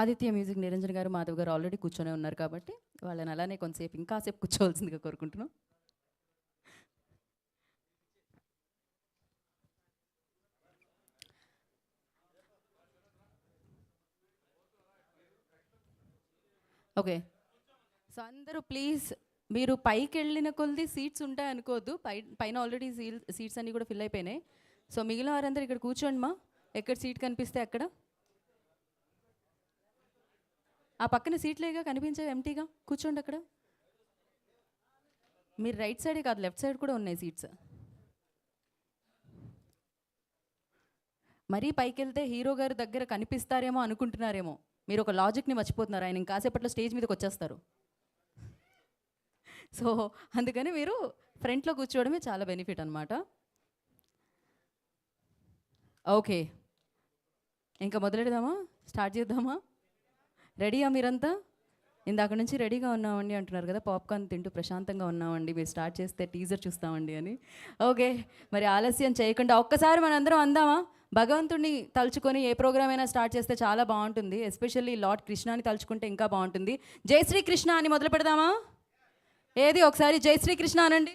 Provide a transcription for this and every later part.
Aditya Music Niranjan garu, Madhav గారు already కూర్చొనే ఉన్నారు కాబట్టి వాళ్ళని అలానే కొంతసేపు ఇంకాసేపు కూర్చోవలసిందిగా కోరుకుంటున్నాం. ఓకే, సో అందరూ ప్లీజ్ మీరు పైకి వెళ్ళిన కొద్ది సీట్స్ ఉంటాయి అనుకోవద్దు. పైన ఆల్రెడీ సీట్స్ అన్నీ కూడా ఫిల్ అయిపోయినాయి. సో మిగిలిన వారందరూ ఇక్కడ కూర్చోండి మా, ఎక్కడ సీట్ కనిపిస్తే అక్కడ. ఆ పక్కన సీట్లేగా కనిపించేవి ఎంటీగా, కూర్చోండి అక్కడ. మీరు రైట్ సైడే కాదు లెఫ్ట్ సైడ్ కూడా ఉన్నాయి సీట్స్. మరీ పైకి వెళ్తే హీరో గారి దగ్గర కనిపిస్తారేమో అనుకుంటున్నారేమో. మీరు ఒక లాజిక్ని మర్చిపోతున్నారు, ఆయన ఇంకాసేపట్లో స్టేజ్ మీదకి వచ్చేస్తారు. సో అందుకని మీరు ఫ్రంట్లో కూర్చోవడమే చాలా బెనిఫిట్ అనమాట. ఓకే, ఇంకా మొదలెడదామా, స్టార్ట్ చేద్దామా? రెడీయా మీరంతా? ఇందాక నుంచి రెడీగా ఉన్నామండి అంటున్నారు కదా, పాప్కార్న్ తింటూ ప్రశాంతంగా ఉన్నామండి, మీరు స్టార్ట్ చేస్తే టీజర్ చూస్తామండి అని. ఓకే, మరి ఆలస్యం చేయకుండా ఒక్కసారి మనందరం అందామా? భగవంతుడిని తలుచుకొని ఏ ప్రోగ్రామ్ అయినా స్టార్ట్ చేస్తే చాలా బాగుంటుంది. ఎస్పెషల్లీ లార్డ్ కృష్ణాని తలుచుకుంటే ఇంకా బాగుంటుంది. జై శ్రీ కృష్ణ అని మొదలు పెడదామా? ఏది ఒకసారి జై శ్రీ కృష్ణ అనండి.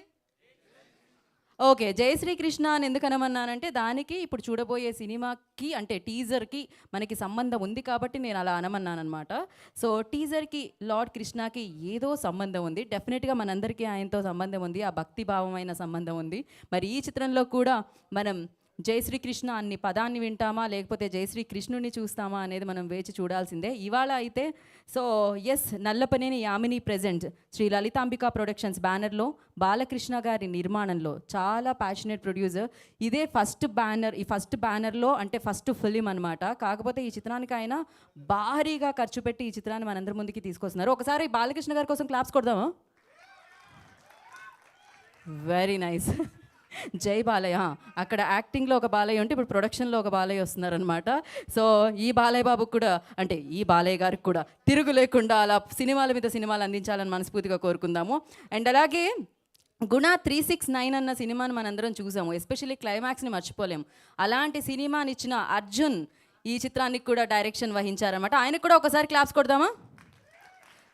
ఓకే, జై శ్రీకృష్ణ అని ఎందుకు అనమన్నానంటే దానికి ఇప్పుడు చూడబోయే సినిమాకి అంటే టీజర్కి మనకి సంబంధం ఉంది కాబట్టి నేను అలా అనమన్నాను అనమాట. సో టీజర్కి లార్డ్ కృష్ణకి ఏదో సంబంధం ఉంది, డెఫినెట్గా మనందరికీ ఆయనతో సంబంధం ఉంది, ఆ భక్తిభావమైన సంబంధం ఉంది. మరి ఈ చిత్రంలో కూడా మనం జై శ్రీకృష్ణ అన్ని పదాన్ని వింటామా లేకపోతే జై శ్రీకృష్ణుని చూస్తామా అనేది మనం వేచి చూడాల్సిందే. ఇవాళ అయితే so yes, Nallapaneni Yamini present Sri Lalithambika productions బ్యానర్లో బాలకృష్ణ గారి నిర్మాణంలో చాలా ప్యాషనేట్ ప్రొడ్యూసర్. ఇదే ఫస్ట్ బ్యానర్, ఈ ఫస్ట్ బ్యానర్లో అంటే ఫస్ట్ ఫిలిం అనమాట. కాకపోతే ఈ చిత్రానికి ఆయన భారీగా ఖర్చు పెట్టి ఈ చిత్రాన్ని మనందరి ముందుకి తీసుకొస్తున్నారు. ఒకసారి బాలకృష్ణ గారి కోసం క్లాప్స్ కొడదామా? Very nice. జై బాలయ్య. అక్కడ యాక్టింగ్లో ఒక బాలయ్య ఉంటే ఇప్పుడు ప్రొడక్షన్లో ఒక బాలయ్య వస్తున్నారనమాట. సో ఈ బాలయ్య బాబుకు కూడా అంటే ఈ బాలయ్య గారికి కూడా తిరుగు లేకుండా అలా సినిమాల మీద సినిమాలు అందించాలని మనస్ఫూర్తిగా కోరుకుందాము. అండ్ అలాగే గుణ 369 అన్న సినిమాని మనందరం చూసాము, ఎస్పెషల్లీ క్లైమాక్స్ని మర్చిపోలేము. అలాంటి సినిమాని ఇచ్చిన అర్జున్ ఈ చిత్రానికి కూడా డైరెక్షన్ వహించారనమాట. ఆయనకు కూడా ఒకసారి క్లాప్స్ కొడదామా?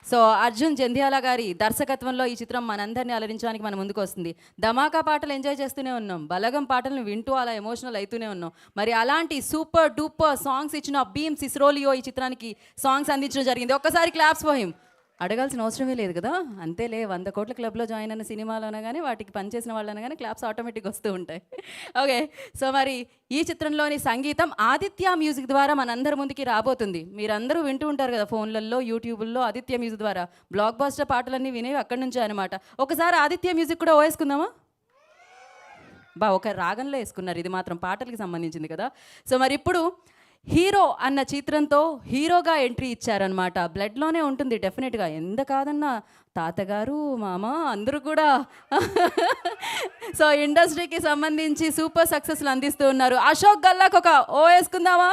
సో అర్జున్ జంధ్యాల గారి దర్శకత్వంలో ఈ చిత్రం మనందరినీ అలరించడానికి మన ముందుకు వస్తుంది. ధమాకా పాటలు ఎంజాయ్ చేస్తూనే ఉన్నాం, బలగం పాటలను వింటూ అలా ఎమోషనల్ అవుతూనే ఉన్నాం. మరి అలాంటి సూపర్ డూపర్ సాంగ్స్ ఇచ్చిన భీమ్ సిస్రోలియో ఈ చిత్రానికి సాంగ్స్ అందించడం జరిగింది. ఒక్కసారి క్లాప్స్ ఫర్ హిమ్. అడగాల్సిన అవసరమే లేదు కదా, అంతేలే 100 కోట్ల క్లబ్లో జాయిన్ అయిన సినిమాలు అనగానే వాటికి పనిచేసిన వాళ్ళు అనగానే క్లాప్స్ ఆటోమేటిక్గా వస్తూ ఉంటాయి. ఓకే, సో మరి ఈ చిత్రంలోని సంగీతం ఆదిత్య మ్యూజిక్ ద్వారా మనందరి ముందుకి రాబోతుంది. మీరందరూ వింటూ ఉంటారు కదా ఫోన్లలో, యూట్యూబ్లో ఆదిత్య మ్యూజిక్ ద్వారా బ్లాక్ బాస్టర్ పాటలన్నీ వినేవి అక్కడి నుంచే అనమాట. ఒకసారి ఆదిత్య మ్యూజిక్ కూడా వేసుకుందామా? ఒక రాగంలో వేసుకున్నారు, ఇది మాత్రం పాటలకి సంబంధించింది కదా. సో మరి ఇప్పుడు హీరో అన్న చిత్రంతో హీరోగా ఎంట్రీ ఇచ్చారనమాట. బ్లడ్లోనే ఉంటుంది డెఫినెట్గా, ఎంత కాదన్నా తాతగారు మామ అందరూ కూడా సో ఇండస్ట్రీకి సంబంధించి సూపర్ సక్సెస్లు అందిస్తూ ఉన్నారు. అశోక్ గల్లాకు ఒక ఓ వేసుకుందామా?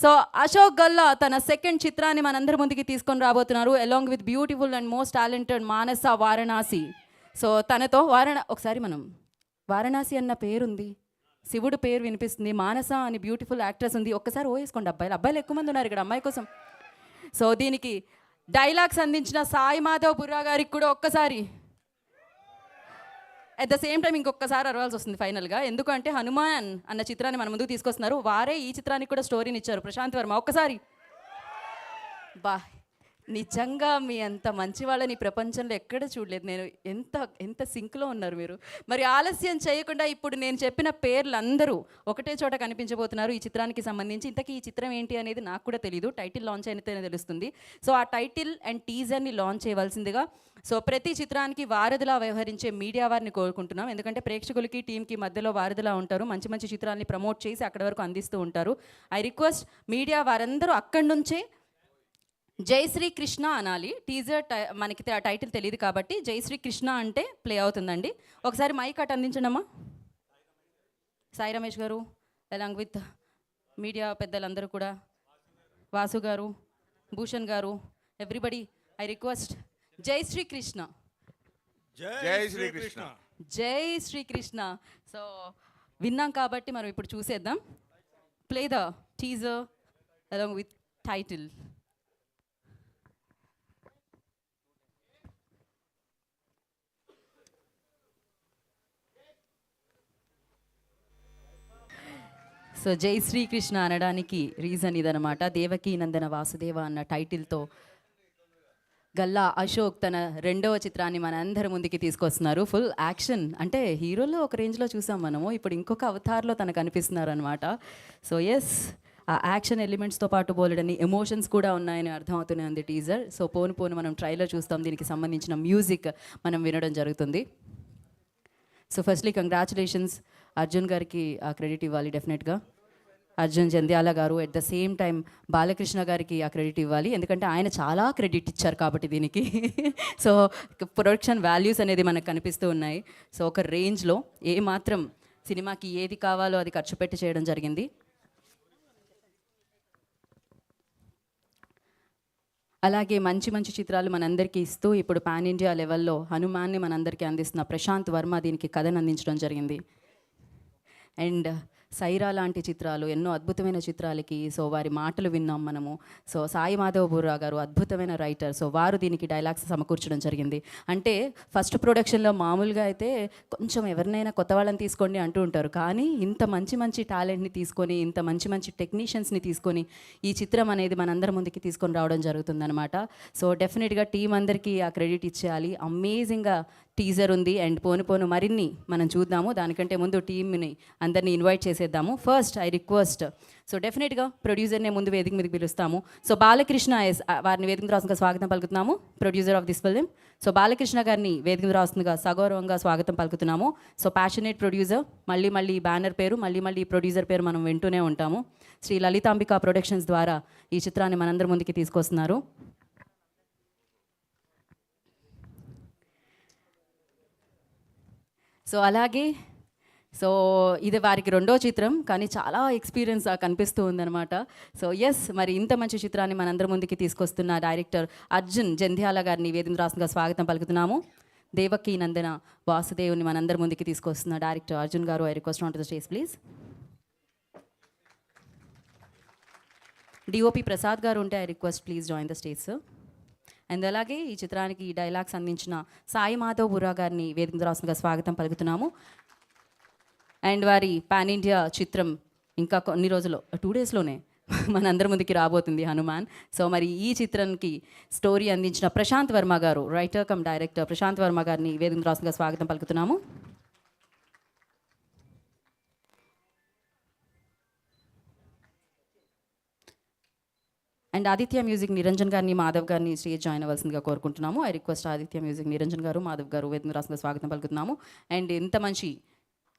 సో అశోక్ గల్లా తన సెకండ్ చిత్రాన్ని మనందరి ముందుకి తీసుకొని రాబోతున్నారు along with beautiful and most talented Manasa Varanasi. So తనతో ఒకసారి మనం వారణాసి అన్న పేరుంది, శివుడు పేరు వినిపిస్తుంది, మానస అని బ్యూటిఫుల్ యాక్ట్రెస్ ఉంది. ఒక్కసారి ఓవేసుకోండి. అబ్బాయిలు ఎక్కువ మంది ఉన్నారు ఇక్కడ అమ్మాయి కోసం. సో దీనికి డైలాగ్స్ అందించిన సాయి మాధవ్ బుర్రా గారికి కూడా ఒక్కసారి, అట్ ద సేమ్ టైం ఇంకొకసారి అరవాల్సి వస్తుంది ఫైనల్గా, ఎందుకంటే హనుమాన్ అన్న చిత్రాన్ని మన ముందుకు తీసుకొస్తున్నారు. వారే ఈ చిత్రానికి కూడా స్టోరీని ఇచ్చారు, ప్రశాంత్ వర్మ. ఒక్కసారి నిజంగా మీ అంత మంచి వాళ్ళని ప్రపంచంలో ఎక్కడ చూడలేదు నేను. ఎంత ఎంత సింక్లో ఉన్నారు మీరు. మరి ఆలస్యం చేయకుండా ఇప్పుడు నేను చెప్పిన పేర్లు అందరూ ఒకటే చోట కనిపించబోతున్నారు ఈ చిత్రానికి సంబంధించి. ఇంతకీ ఈ చిత్రం ఏంటి అనేది నాకు కూడా తెలియదు, టైటిల్ లాంచ్ అయితేనే తెలుస్తుంది. సో ఆ టైటిల్ అండ్ టీజర్ని లాంచ్ చేయవలసిందిగా సో ప్రతి చిత్రానికి వారధిలా వ్యవహరించే మీడియా వారిని కోరుకుంటున్నాం. ఎందుకంటే ప్రేక్షకులకి టీంకి మధ్యలో వారధిలా ఉంటారు, మంచి మంచి చిత్రాన్ని ప్రమోట్ చేసి అక్కడి వరకు అందిస్తూ ఉంటారు. ఐ రిక్వెస్ట్ మీడియా వారందరూ అక్కడి నుంచే జై శ్రీ కృష్ణ అనాలి. టీజర్ మనకి టైటిల్ తెలియదు కాబట్టి జై శ్రీ కృష్ణ అంటే ప్లే అవుతుందండి. ఒకసారి మైక్ అటు అందించండి అమ్మా. సాయి రమేష్ గారు అలాంగ్ విత్ మీడియా పెద్దలందరూ కూడా, వాసు గారు, భూషణ్ గారు, ఎవ్రీబడి, ఐ రిక్వెస్ట్ జై శ్రీ కృష్ణ. జై శ్రీకృష్ణ. జై శ్రీకృష్ణ. సో విన్నాం కాబట్టి మనం ఇప్పుడు చూసేద్దాం. Play the teaser along with title. So జై శ్రీకృష్ణ అనడానికి రీజన్ ఇదనమాట. దేవకీ నందన వాసుదేవ అన్న టైటిల్తో గల్లా అశోక్ తన రెండవ చిత్రాన్ని మన అందరి ముందుకి తీసుకొస్తున్నారు. ఫుల్ యాక్షన్, అంటే హీరోలో ఒక రేంజ్లో చూసాం మనము, ఇప్పుడు ఇంకొక అవతార్లో తనకు కనిపిస్తున్నారు అనమాట. సో ఎస్, ఆ యాక్షన్ ఎలిమెంట్స్తో పాటు బోలెడని ఎమోషన్స్ కూడా ఉన్నాయని అర్థమవుతూనే ఉంది టీజర్. సో పోను పోను మనం ట్రైలర్ చూస్తాం, దీనికి సంబంధించిన మ్యూజిక్ మనం వినడం జరుగుతుంది. సో ఫస్ట్లీ కంగ్రాచులేషన్స్, అర్జున్ గారికి ఆ క్రెడిట్ ఇవ్వాలి డెఫినెట్గా. అర్జున్ జంధ్యాల గారు at the same time Balakrishna గారికి ఆ క్రెడిట్ ఇవ్వాలి, ఎందుకంటే ఆయన చాలా క్రెడిట్ ఇచ్చారు కాబట్టి దీనికి. సో ప్రొడక్షన్ వాల్యూస్ అనేది మనకు కనిపిస్తూ ఉన్నాయి. సో ఒక రేంజ్లో ఏ మాత్రం సినిమాకి ఏది కావాలో అది ఖర్చు పెట్టి చేయడం జరిగింది. అలాగే మంచి మంచి చిత్రాలు మనందరికీ ఇస్తూ ఇప్పుడు పాన్ ఇండియా లెవెల్లో హనుమాన్ని మనందరికీ అందిస్తున్న ప్రశాంత్ వర్మ దీనికి కథను అందించడం జరిగింది. అండ్ సైరా లాంటి చిత్రాలు, ఎన్నో అద్భుతమైన చిత్రాలకి సో వారి మాటలు విన్నాం మనము. సో సాయి మాధవ్ బుర్రా గారు అద్భుతమైన రైటర్, సో వారు దీనికి డైలాగ్స్ సమకూర్చడం జరిగింది. అంటే ఫస్ట్ ప్రొడక్షన్లో మామూలుగా అయితే కొంచెం ఎవరినైనా కొత్త వాళ్ళని తీసుకోండి అంటూ ఉంటారు, కానీ ఇంత మంచి మంచి టాలెంట్ని తీసుకొని, ఇంత మంచి మంచి టెక్నీషియన్స్ని తీసుకొని ఈ చిత్రం అనేది మనందరి ముందుకి తీసుకొని రావడం జరుగుతుందన్నమాట. సో డెఫినెట్గా టీం అందరికీ ఆ క్రెడిట్ ఇచ్చేయాలి. అమేజింగ్గా టీజర్ ఉంది అండ్ పోను పోను మరిన్ని మనం చూద్దాము. దానికంటే ముందు టీమ్ని అందరినీ ఇన్వైట్ చేసేద్దాము. ఫస్ట్ ఐ రిక్వెస్ట్, సో డెఫినెట్గా ప్రొడ్యూసర్నే ముందు వేదిక మీదకి పిలుస్తాము. సో బాలకృష్ణ వారిని వేదిక రాస్తుందిగా స్వాగతం పలుకుతున్నాము, producer of this film. So Balakrishna గారిని వేదిక రాస్తుందిగా సగౌరవంగా స్వాగతం పలుకుతున్నాము. సో ప్యాషనేట్ ప్రొడ్యూసర్, మళ్ళీ మళ్ళీ బ్యానర్ పేరు, మళ్ళీ మళ్ళీ ప్రొడ్యూసర్ పేరు మనం వింటూనే ఉంటాము. శ్రీ లలితాంబిక ప్రొడక్షన్స్ ద్వారా ఈ చిత్రాన్ని మనందరి ముందుకి తీసుకొస్తున్నారు. సో అలాగే సో ఇది వారికి రెండో చిత్రం, కానీ చాలా ఎక్స్పీరియన్స్ కనిపిస్తూ ఉందన్నమాట. సో ఎస్, మరి ఇంత మంచి చిత్రాన్ని మనందరి ముందుకి తీసుకొస్తున్న డైరెక్టర్ అర్జున్ జంధ్యాల గారిని వేదిక రాష్ట్రంగా స్వాగతం పలుకుతున్నాము. దేవకీ నందన వాసుదేవుని మనందరి ముందుకి తీసుకొస్తున్న డైరెక్టర్ అర్జున్ గారు, I request on to the stage please. DOP Prasad గారు ఉంటే I request please join the stage sir. And అలాగే ఈ చిత్రానికి డైలాగ్స్ అందించిన సాయి మాధవ్ బుర్రా గారిని వేదిక రాష్ట్రంగా స్వాగతం పలుకుతున్నాము. అండ్ వారి పాన్ ఇండియా చిత్రం ఇంకా కొన్ని రోజుల్లో, 2 డేస్లోనే మనందరి ముందుకి రాబోతుంది హనుమాన్. సో మరి ఈ చిత్రానికి స్టోరీ అందించిన Prashanth Varma garu, writer cum director Prashanth Varma గారిని వేదిక రాష్ట్రంగా స్వాగతం పలుకుతున్నాము. అండ్ ఆదిత్య మ్యూజిక్ నిరంజన్ గారిని, మాధవ్ గారిని స్టేజ్ జాయిన్ అవ్వాల్సిందిగా కోరుకుంటున్నాము. I request Aditya Music Niranjan garu, Madhav గారు వేదిక రాష్ట్రంగా స్వాగతం పలుకుతున్నాము. అండ్ ఇంత మంచి,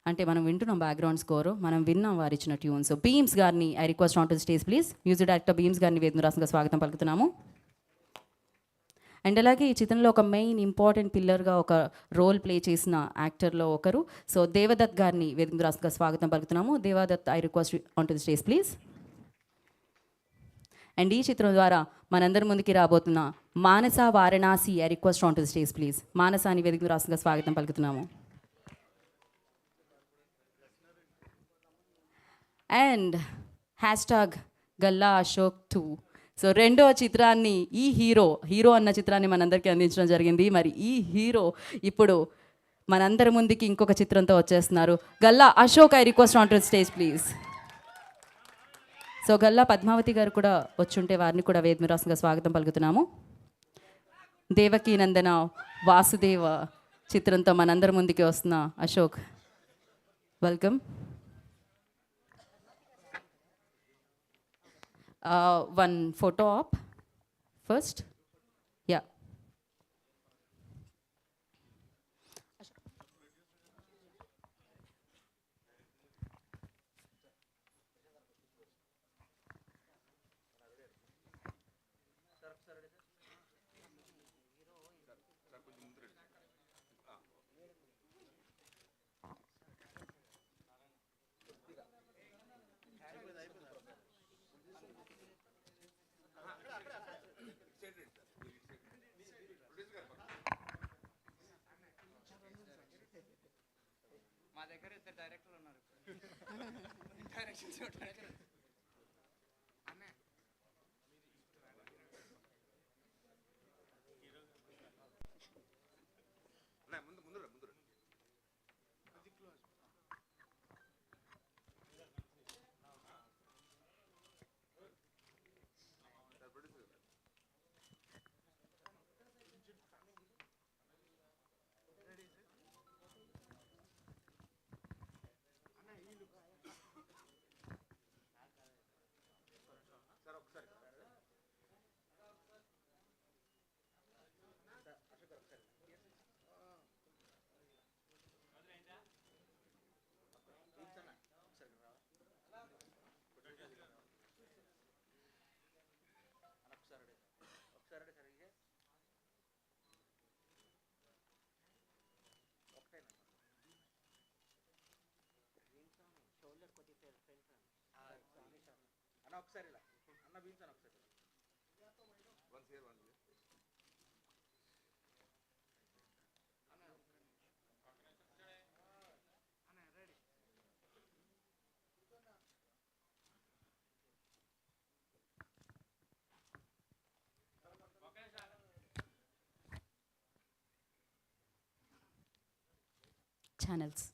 అంటే మనం వింటున్నాం బ్యాక్గ్రౌండ్ స్కోరు, మనం విన్నాం వారు ఇచ్చిన ట్యూన్స్. బీమ్స్ గారిని I request on to stage please. Music director Bheems గారిని వేదిక రాష్ట్రంగా స్వాగతం పలుకుతున్నాము. అండ్ అలాగే ఈ చిత్రంలో ఒక మెయిన్ ఇంపార్టెంట్ పిల్లర్గా ఒక రోల్ ప్లే చేసిన యాక్టర్లో ఒకరు, సో దేవదత్ గారిని వేదిక రాష్ట్రంగా స్వాగతం పలుకుతున్నాము. Devadath, I request on to stage please. And ఈ చిత్రం ద్వారా మనందరి ముందుకి రాబోతున్న Manasa Varanasi, I request on to stage please. మానసాని వేదిక రాష్ట్రంగా స్వాగతం పలుకుతున్నాము. And hashtag Galla Ashok 2. So రెండో చిత్రాన్ని ఈ హీరో అన్న చిత్రాన్ని మనందరికీ అందించడం జరిగింది. మరి ఈ హీరో ఇప్పుడు మనందరి ముందుకి ఇంకొక చిత్రంతో వచ్చేస్తున్నారు. Galla Ashok, I request on to stage please. So Galla Padmavathi garu కూడా వచ్చుంటే వారిని కూడా వేదిక రాష్ట్రంగా స్వాగతం పలుకుతున్నాము. దేవకీ నందన వాసుదేవ చిత్రంతో మనందరి ముందుకి వస్తున్న Ashok, welcome. One photo op first. Yeah. మా దగ్గర 2 డైరెక్టర్లు ఉన్నారు. ఒకసారి ఇలా అన్న బీమ్సాను ఒకసారి ఛానల్స్.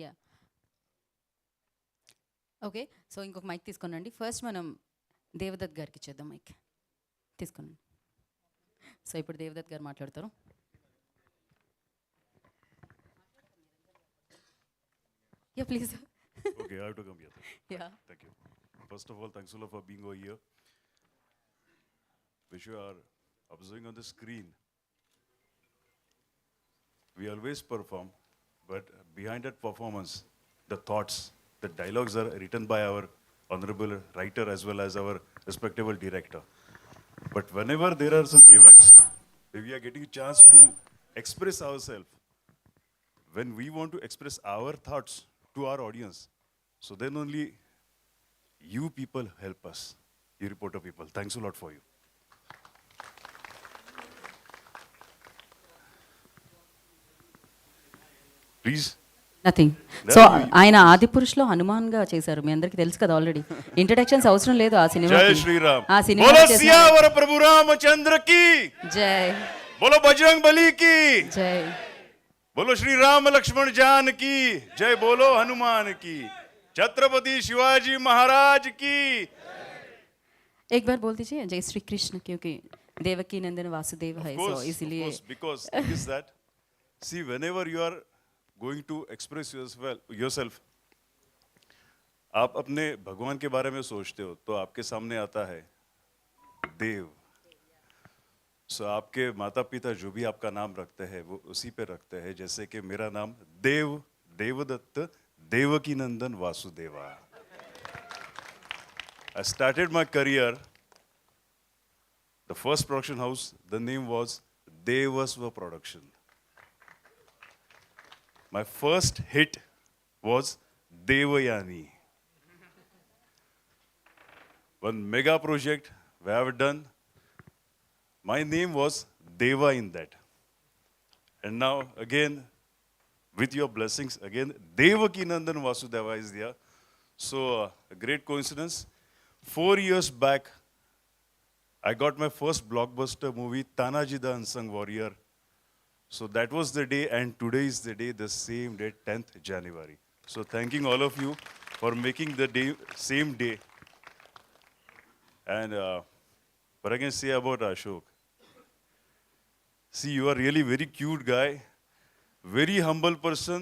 Yeah okay. సో ఇంకొక మైక్ తీసుకోనండి. ఫస్ట్ మనం దేవదత్ గారికి ఇచ్చేద్దాం మైక్. తీసుకోండి. సో ఇప్పుడు దేవదత్ గారు మాట్లాడతారు. Yeah please. Okay, I have to come here. Yeah Thank you. First of all, thanks a lot for being over here. Which you are observing on the screen. We always perform, but behind that performance, the thoughts, the dialogues are written by our honorable writer as well as our respectable director. But whenever there are some events, we are getting a chance to express ourselves. When we want to express our thoughts to our audience, so then only you people help us, you reporter people. Thanks a lot for you. Please. Nothing. So ఆయన ఆదిపురుషులో హనుమాన్గా చేశారు. మీ అందరికీ తెలుసు కదా already. Introductions అవసరం లేదు ఆ cinema. जय श्री राम. ఆ సినిమా बोलो सियावर प्रभु रामचंद्र की. జై बोलो बजरंग बली की. జై. बोलो श्री राम लक्ष्मण जान की. जय बोलो हनुमान की. छत्रपति शिवाजी महाराज की. एक बार बोल दीजिए जय श्री कृष्ण, क्योंकि देवकी नंदन वासुदेव है, सो इसलिए. Because thing is that, see, whenever you are going to express yourself, आप अपने भगवान के बारे में सोचते हो तो आपके सामने आता है देव. सो आपके माता पिता जो भी आपका नाम रखते हैं वो उसी पे रखते हैं. जैसे कि मेरा नाम देव देवदत्त देवकी नंदन Vasudeva. I started my career, the first production house, the name was Devasva Production. My first hit was Devayani. One mega project we have done. My name was Deva in that. And now again, with your blessings, again, Devaki Nandan Vasudeva is there. So, a great coincidence. 4 years back, I got my first blockbuster movie, Tanaji the Unsung Warrior. So that was the day, and today is the day, the same day, 10th January. So thanking all of you for making the day, same day. And what I can say about Ashok, see, you are really very cute guy, very humble person,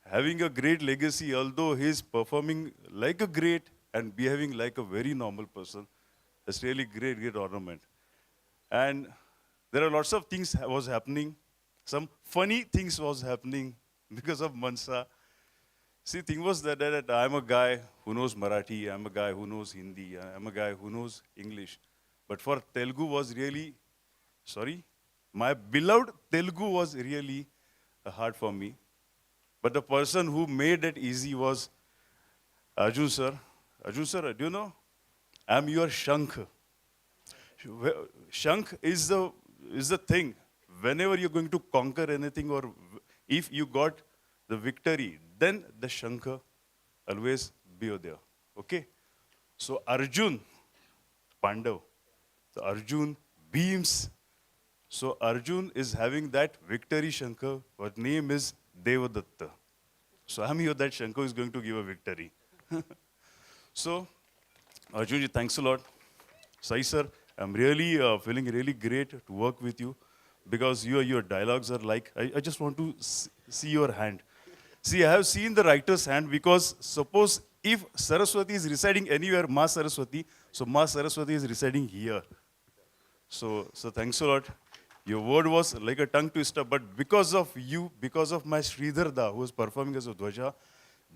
having a great legacy, although he is performing like a great and behaving like a very normal person. That's really great, great ornament. And there are lots of things was happening. Some funny things was happening because of Mansa. See, thing was that I'm a guy who knows Marathi, I'm a guy who knows Hindi, I'm a guy who knows English. But for Telugu was really, my beloved Telugu was really hard for me. But the person who made it easy was Arjun sir. Arjun sir, do you know? I'm your Shankh. Shankh is the thing. Whenever you're going to conquer anything, or if you got the victory, then the Shankh always be over there. Okay? So Arjun, Pandav. So Arjun beams. So Arjun is having that victory Shankar. Her name is Devadatta. So I'm here that Shankar is going to give a victory. So Arjun, thanks a lot. Sai sir, I'm really feeling really great to work with you because your dialogues are like, I just want to see your hand. See, I have seen the writer's hand because suppose if Saraswati is residing anywhere, Ma Saraswati, so Ma Saraswati is residing here. So thanks a lot. Your word was like a tongue twister, but because of you, because of my Sridhar Da, who was performing as a Dwaja,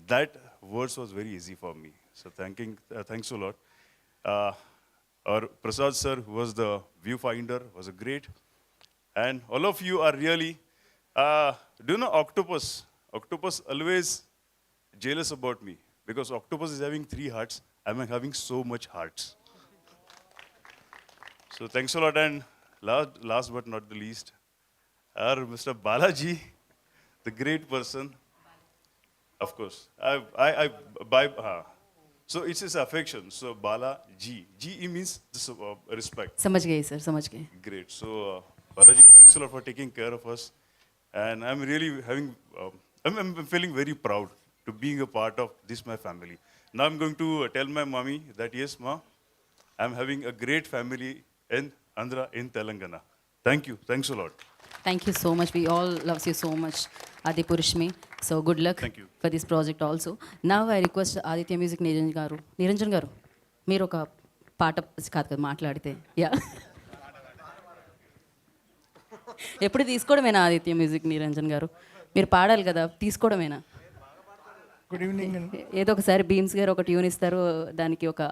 that words was very easy for me. So thanks a lot. Our Prasad sir, who was the viewfinder, was a great. And all of you are really, do you know Octopus? Octopus always jealous about me because Octopus is having 3 hearts. I'm having so much hearts. So thanks a lot. And last but not the least, our Mr. Balaji, the great person. Of course. So it's his affection. So Bala G. G means respect. समझ गए sir, समझ गए. Great. So Balaji, thanks a lot for taking care of us. And I'm really I'm feeling very proud to being a part of this my family. Now I'm going to tell my mommy that yes, ma, I'm having a great family in Andhra, in Telangana. Thank you. Thanks a lot. Thank you so much. We all loves you so much, Adi Purushmi. So good luck Thank you. for this project also. Now I request Aditya Music Niranjan garu, మీరు ఒక పాట కాదు కదా మాట్లాడితే yeah ఎప్పుడు తీసుకోవడమేనా Aditya Music Niranjan గారు మీరు పాడాలి కదా తీసుకోవడమేనా గుడ్ ఈవినింగ్ అండి. ఏదో ఒకసారి బీమ్స్ గారు ఒక ట్యూన్ ఇస్తారు దానికి ఒక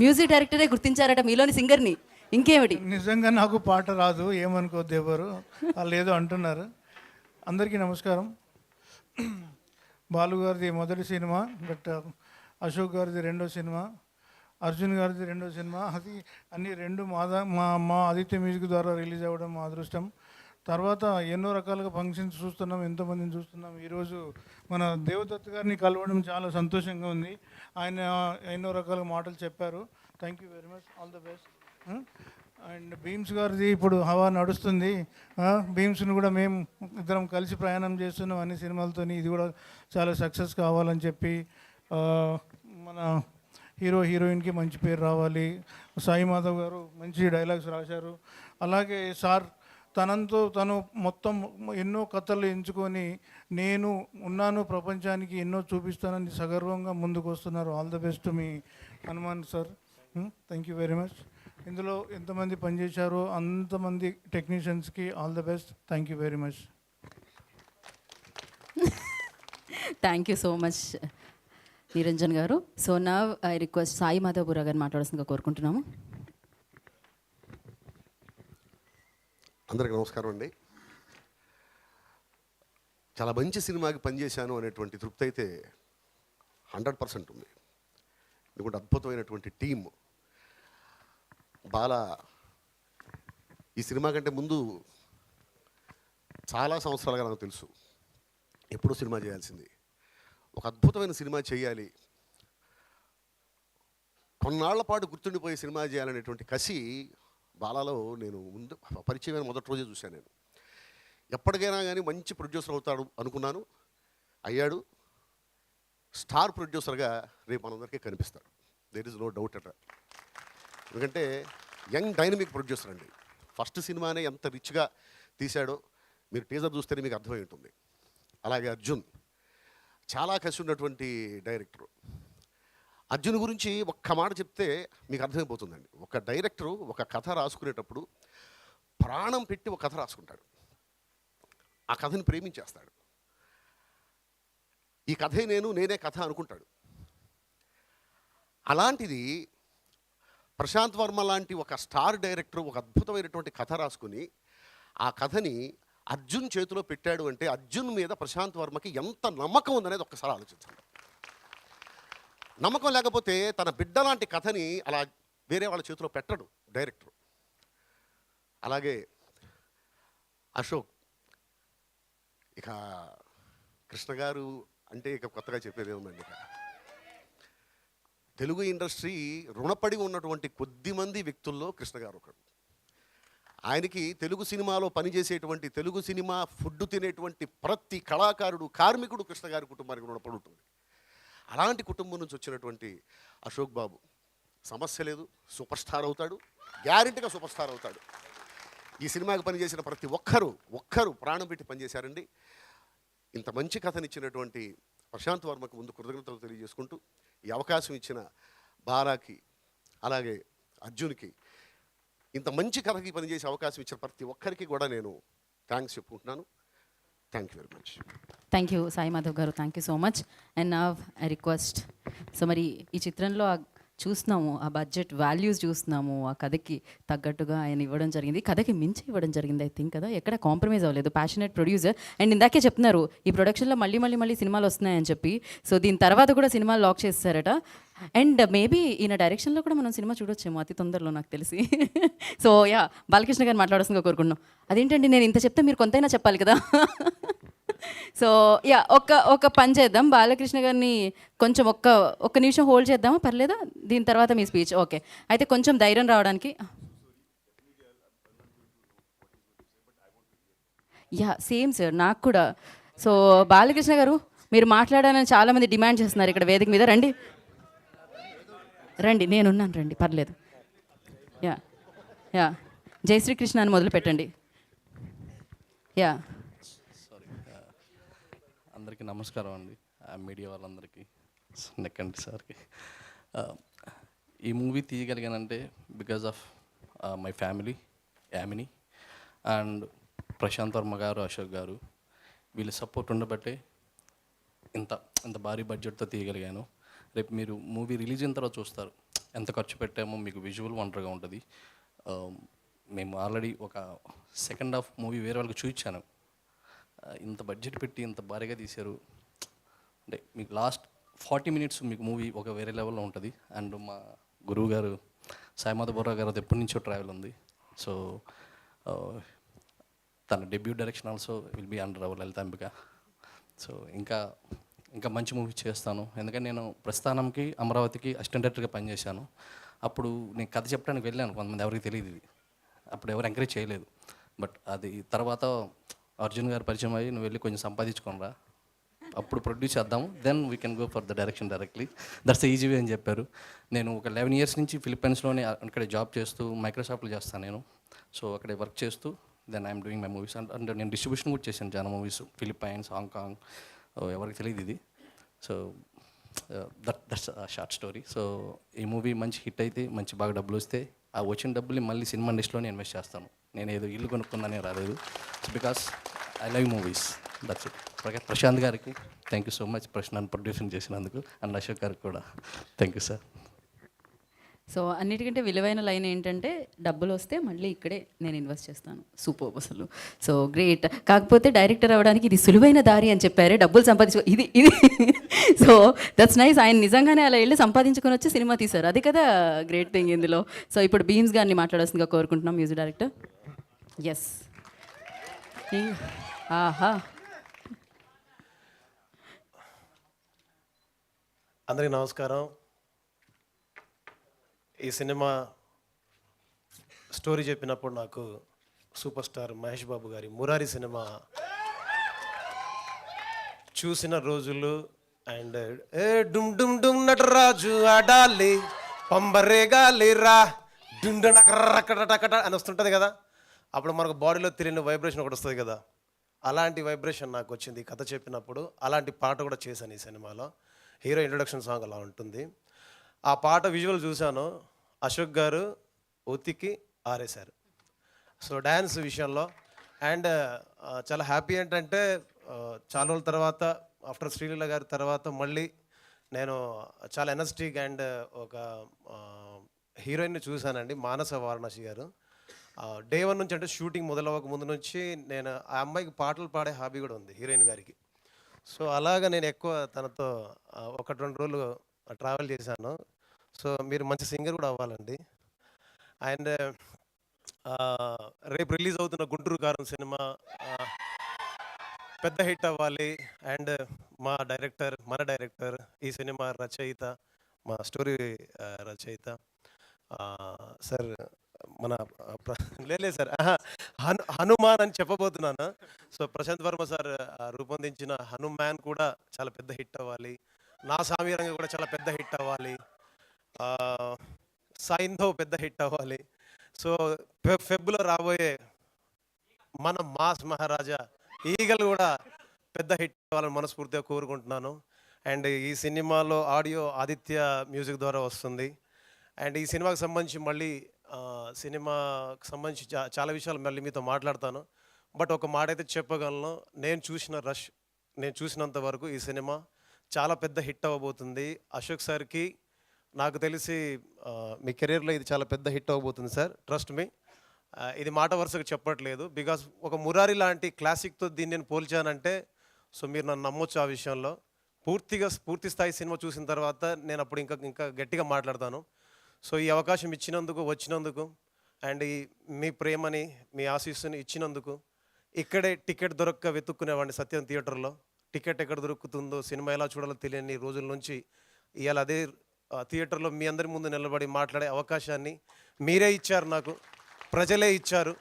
మ్యూజిక్ డైరెక్టరే గుర్తించారట మీలోని సింగర్ని ఇంకేమిటి నిజంగా నాకు పాట రాదు, ఏమనుకోద్దు ఎవరు, వాళ్ళు ఏదో అంటున్నారు. అందరికీ నమస్కారం. బాలు గారిది మొదటి సినిమా, బట్ అశోక్ గారిది రెండో సినిమా, అర్జున్ గారిది రెండో సినిమా, అది అన్ని రెండు మా ఆదిత్య మ్యూజిక్ ద్వారా రిలీజ్ అవ్వడం మా అదృష్టం. తర్వాత ఎన్నో రకాలుగా ఫంక్షన్స్ చూస్తున్నాం, ఎంతోమందిని చూస్తున్నాం. ఈరోజు మన దేవదత్ గారిని కలవడం చాలా సంతోషంగా ఉంది. ఆయన ఎన్నో రకాల మాటలు చెప్పారు. Thank you very much, all the best. And Bheems గారిది ఇప్పుడు హవా నడుస్తుంది. భీమ్స్ని కూడా మేము ఇద్దరం కలిసి ప్రయాణం చేస్తున్నాం అన్ని సినిమాలతోని. ఇది కూడా చాలా సక్సెస్ కావాలని చెప్పి మన హీరోయిన్కి మంచి పేరు రావాలి. సాయి మాధవ్ గారు మంచి డైలాగ్స్ రాశారు. అలాగే సార్ తను మొత్తం ఎన్నో కథలు ఎంచుకొని నేను ఉన్నాను ప్రపంచానికి ఎన్నో చూపిస్తానని సగర్వంగా ముందుకు వస్తున్నారు. ఆల్ ద బెస్ట్ మీ Hanuman sir. Thank you very much. ఇందులో ఎంతమంది పనిచేశారో అంతమంది టెక్నీషియన్స్కి all the best. Thank you very much. Thank you so much Niranjan garu. So నా ఐ రిక్వెస్ట్ సాయి మాధవపుర గారిని మాట్లాడాల్సిందిగా కోరుకుంటున్నాము. అందరికీ నమస్కారం అండి. చాలా మంచి సినిమాకి పనిచేశాను అనేటువంటి తృప్తి అయితే 100% ఉంది. ఎందుకంటే అద్భుతమైనటువంటి టీమ్. బాల ఈ సినిమా కంటే ముందు చాలా సంవత్సరాలుగా నాకు తెలుసు ఎప్పుడూ సినిమా చేయాల్సింది, ఒక అద్భుతమైన సినిమా చేయాలి, కొన్నాళ్ల పాటు గుర్తుండిపోయే సినిమా చేయాలనేటువంటి కసి బాలాలో నేను ముందు పరిచయమైన మొదటి రోజే చూశాను. నేను ఎప్పటికైనా కానీ మంచి ప్రొడ్యూసర్ అవుతాడు అనుకున్నాను, అయ్యాడు. స్టార్ ప్రొడ్యూసర్గా రేపు మనందరికీ కనిపిస్తాడు. There is no doubt at. ఎందుకంటే యంగ్ డైనమిక్ ప్రొడ్యూసర్ అండి. ఫస్ట్ సినిమానే ఎంత రిచ్గా తీశాడో మీరు టీజర్ చూస్తేనే మీకు అర్థమై ఉంటుంది. అలాగే అర్జున్ చాలా కసి ఉన్నటువంటి డైరెక్టరు. అర్జున్ గురించి ఒక్క మాట చెప్తే మీకు అర్థమైపోతుందండి. ఒక డైరెక్టరు ఒక కథ రాసుకునేటప్పుడు ప్రాణం పెట్టి ఒక కథ రాసుకుంటాడు, ఆ కథని ప్రేమించేస్తాడు. ఈ కథే నేనే కథ అనుకుంటాడు. అలాంటిది ప్రశాంత్ వర్మ లాంటి ఒక స్టార్ డైరెక్టర్ ఒక అద్భుతమైనటువంటి కథ రాసుకుని ఆ కథని అర్జున్ చేతిలో పెట్టాడు అంటే అర్జున్ మీద ప్రశాంత్ వర్మకి ఎంత నమ్మకం ఉందనేది ఒక్కసారి ఆలోచించండి. నమ్మకం లేకపోతే తన బిడ్డ లాంటి కథని అలా వేరే వాళ్ళ చేతిలో పెట్టడు డైరెక్టర్. అలాగే అశోక్, ఇక కృష్ణ గారు అంటే ఇక కొత్తగా చెప్పేది ఏముందండి ఇక. తెలుగు ఇండస్ట్రీ రుణపడి ఉన్నటువంటి కొద్దిమంది వ్యక్తుల్లో కృష్ణ గారు ఒకడు. ఆయనకి తెలుగు సినిమాలో పనిచేసేటువంటి తెలుగు సినిమా ఫుడ్ తినేటువంటి ప్రతి కళాకారుడు కార్మికుడు కృష్ణ గారి కుటుంబానికి రుణపడి ఉంటుంది. అలాంటి కుటుంబం నుంచి వచ్చినటువంటి అశోక్ బాబు సమస్య లేదు, సూపర్ స్టార్ అవుతాడు, గ్యారెంటీగా సూపర్ స్టార్ అవుతాడు. ఈ సినిమాకి పనిచేసిన ప్రతి ఒక్కరూ ప్రాణం పెట్టి పనిచేశారండి. ఇంత మంచి కథనిచ్చినటువంటి ప్రశాంత్ వర్మకు ముందు కృతజ్ఞతలు తెలియజేసుకుంటూ ఈ అవకాశం ఇచ్చిన బారాకి అలాగే అర్జున్కి ఇంత మంచి కథకి పనిచేసే అవకాశం ఇచ్చిన ప్రతి ఒక్కరికి కూడా నేను థ్యాంక్స్ చెప్పుకుంటున్నాను. Thank you very much. Thank you Sai Madhav garu, thank you so much. And నా రిక్వెస్ట్, సో మరి ఈ చిత్రంలో చూస్తున్నాము ఆ బడ్జెట్ వాల్యూస్ చూస్తున్నాము, ఆ కథకి తగ్గట్టుగా ఆయన ఇవ్వడం జరిగింది, కథకి మించి ఇవ్వడం జరిగింది. ఐ థింక్ కదా ఎక్కడ కాంప్రమైజ్ అవ్వలేదు. Passionate producer. అండ్ ఇందాకే చెప్తున్నారు ఈ ప్రొడక్షన్లో మళ్ళీ సినిమాలు వస్తున్నాయని చెప్పి. సో దీని తర్వాత కూడా సినిమాలు లాక్ చేస్తారట. అండ్ మేబీ ఈయన డైరెక్షన్లో కూడా మనం సినిమా చూడొచ్చేమో అతి తొందరలో నాకు తెలిసి. సో యా, బాలకృష్ణ గారు మాట్లాడాల్సిందిగా కోరుకుంటున్నాం. అదేంటండి నేను ఇంత చెప్తే మీరు కొంతైనా చెప్పాలి కదా. సో యా, ఒక పని చేద్దాం, బాలకృష్ణ గారిని కొంచెం ఒక్క నిమిషం హోల్డ్ చేద్దామా, పర్లేదా? దీని తర్వాత మీ స్పీచ్. ఓకే, అయితే కొంచెం ధైర్యం రావడానికి. యా సేమ్ సార్, నాకు కూడా. సో బాలకృష్ణ గారు మీరు మాట్లాడాలని చాలామంది డిమాండ్ చేస్తున్నారు ఇక్కడ వేదిక మీద. రండి నేనున్నాను, రండి పర్లేదు. యా జై శ్రీకృష్ణ అని మొదలు పెట్టండి. యా అందరికీ నమస్కారం అండి, మీడియా వాళ్ళందరికీ, నెక్కండి సార్కి. ఈ మూవీ తీయగలిగానంటే because of my family, Yamini and Prashanth Varma garu, Ashok గారు, వీళ్ళ సపోర్ట్ ఉండబట్టే ఇంత భారీ బడ్జెట్తో తీయగలిగాను. రేపు మీరు మూవీ రిలీజ్ అయిన తర్వాత చూస్తారు ఎంత ఖర్చు పెట్టామో, మీకు విజువల్ వండర్గా ఉంటుంది. మేము ఆల్రెడీ ఒక సెకండ్ హాఫ్ మూవీ వేరే వాళ్ళకి చూపించాను. ఇంత బడ్జెట్ పెట్టి ఇంత భారీగా తీశారు అంటే మీకు లాస్ట్ 40 minutes మీకు మూవీ ఒక వేరే లెవెల్లో ఉంటుంది. అండ్ మా గురువు గారు సాయి మాధవ్ బొర్రా గారు అది ఎప్పటి నుంచో ట్రావెల్ ఉంది. సో తన debut direction also will be under our Lalithambika. So ఇంకా మంచి మూవీ చేస్తాను. ఎందుకంటే నేను ప్రస్థానంకి అమరావతికి అసిస్టెంట్ డైరెక్టర్గా పనిచేశాను. అప్పుడు నేను కథ చెప్పడానికి వెళ్ళాను, కొంతమంది ఎవరికి తెలియదు ఇది, అప్పుడు ఎవరు ఎంకరేజ్ చేయలేదు. బట్ అది తర్వాత అర్జున్ గారు పరిచయం అయ్యి నువ్వు వెళ్ళి కొంచెం సంపాదించుకోనరా, అప్పుడు ప్రొడ్యూస్ చేద్దాము, then we can go for the direction directly, that's easy way అని చెప్పారు. నేను ఒక 11 years నుంచి ఫిలిప్పైన్స్లోనే అక్కడ జాబ్ చేస్తూ మైక్రోసాఫ్ట్లో చేస్తాను నేను. సో అక్కడ వర్క్ చేస్తూ then I'm doing my movies. అంటే నేను డిస్ట్రిబ్యూషన్ కూడా చేశాను చాలా మూవీస్, ఫిలిప్పైన్స్, హాంకాంగ్, ఎవరికి తెలియదు ఇది. So that's short story. So ఈ మూవీ మంచి హిట్ అయితే, మంచి బాగా డబ్బులు వస్తే ఆ వచ్చిన డబ్బులు మళ్ళీ సినిమా ఇండస్ట్రీలోనే ఇన్వెస్ట్ చేస్తాను. నేను ఏదో ఇల్లు కొనుక్కున్నానే రాలేదు, because I love movies, that's it. Prashanth గారికి థ్యాంక్ యూ సో మచ్, నన్ను ప్రొడ్యూసింగ్ చేసినందుకు. అండ్ అశోక్ గారికి కూడా థ్యాంక్ యూ సార్. సో అన్నిటికంటే విలువైన లైన్ ఏంటంటే డబ్బులు వస్తే మళ్ళీ ఇక్కడే నేను ఇన్వెస్ట్ చేస్తాను. సూపర్ అసలు. So great. కాకపోతే డైరెక్టర్ అవ్వడానికి ఇది సులువైన దారి అని చెప్పారే, డబ్బులు సంపాదించు ఇది సో దట్స్ నైస్. ఆయన నిజంగానే అలా వెళ్ళి సంపాదించుకొని వచ్చి సినిమా తీశారు, అది కదా గ్రేట్ థింగ్ ఇందులో. సో ఇప్పుడు బీమ్స్ గారిని మాట్లాడాల్సిందిగా కోరుకుంటున్నాం, మ్యూజిక్ డైరెక్టర్. ఎస్. ఆహా, అందరికీ నమస్కారం. ఈ సినిమా స్టోరీ చెప్పినప్పుడు నాకు సూపర్ స్టార్ మహేష్ బాబు గారి మురారి సినిమా చూసిన రోజులు అండ్ డుమ్ డుమ్ డుమ్ నటరాజు ఆడాలి పంబరేగాలి రా డుమ్ డకట అని వస్తుంటుంది కదా, అప్పుడు మనకు బాడీలో తెలియని వైబ్రేషన్ ఒకటి వస్తుంది కదా, అలాంటి వైబ్రేషన్ నాకు వచ్చింది కథ చెప్పినప్పుడు. అలాంటి పాట కూడా చేశాను ఈ సినిమాలో. హీరో ఇంట్రొడక్షన్ సాంగ్ అలా ఉంటుంది. ఆ పాట విజువల్ చూశాను, అశోక్ గారు ఉతికి ఆరేశారు. సో డ్యాన్స్ విషయంలో అండ్ చాలా హ్యాపీ ఏంటంటే చాలా రోజుల తర్వాత ఆఫ్టర్ శ్రీలీల గారి తర్వాత మళ్ళీ నేను చాలా ఎనర్జెటిక్ అండ్ ఒక హీరోయిన్ని చూశానండి, మానస వారణాసి గారు. డే 1 నుంచి అంటే షూటింగ్ మొదలవ్వక ముందు నుంచి నేను ఆ అమ్మాయికి పాటలు పాడే హాబీ కూడా ఉంది హీరోయిన్ గారికి. సో అలాగా నేను ఎక్కువ తనతో 1-2 రోజులు ట్రావెల్ చేశాను. సో మీరు మంచి సింగర్ కూడా అవ్వాలండి. అండ్ రేపు రిలీజ్ అవుతున్న గుంటూరు కారం సినిమా పెద్ద హిట్ అవ్వాలి. అండ్ మన డైరెక్టర్, ఈ సినిమా రచయిత, మా స్టోరీ రచయిత సార్, మన లేదు సార్, హనుమాన్ అని చెప్పబోతున్నాను. సో ప్రశాంత్ వర్మ సార్ రూపొందించిన హనుమాన్ కూడా చాలా పెద్ద హిట్ అవ్వాలి. నా సామీరంగా కూడా చాలా పెద్ద హిట్ అవ్వాలి. సైంధవ్ పెద్ద హిట్ అవ్వాలి. సో ఫెబ్లో రాబోయే మన మాస్ మహారాజా ఈగల్ కూడా పెద్ద హిట్ అవ్వాలని మనస్ఫూర్తిగా కోరుకుంటున్నాను. అండ్ ఈ సినిమాలో ఆడియో ఆదిత్య మ్యూజిక్ ద్వారా వస్తుంది. అండ్ ఈ సినిమాకి సంబంధించి మళ్ళీ సినిమాకి సంబంధించి చాలా విషయాలు మళ్ళీ మీతో మాట్లాడతాను. బట్ ఒక మాట అయితే చెప్పగలను, నేను చూసినంత వరకు ఈ సినిమా చాలా పెద్ద హిట్ అవ్వబోతుంది. అశోక్ సార్కి నాకు తెలిసి మీ కెరీర్లో ఇది చాలా పెద్ద హిట్ అవ్వబోతుంది సార్, ట్రస్ట్ మీ. ఇది మాట వరుసగా చెప్పట్లేదు, బికాస్ ఒక మురారి లాంటి క్లాసిక్తో దీన్ని నేను పోల్చానంటే సో మీరు నన్ను నమ్మొచ్చు ఆ విషయంలో. పూర్తి స్థాయి సినిమా చూసిన తర్వాత నేను అప్పుడు ఇంకా గట్టిగా మాట్లాడతాను. సో ఈ అవకాశం వచ్చినందుకు అండ్ మీ ప్రేమని, మీ ఆశీస్సుని ఇచ్చినందుకు, ఇక్కడే టికెట్ దొరక్క వెతుక్కునేవాడిని సత్యం థియేటర్లో. టికెట్ ఎక్కడ దొరుకుతుందో, సినిమా ఎలా చూడాలో తెలియని రోజుల నుంచి ఇవాళ అదే థియేటర్లో మీ అందరి ముందు నిలబడి మాట్లాడే అవకాశాన్ని మీరే ఇచ్చారు నాకు, ప్రజలే ఇచ్చారు.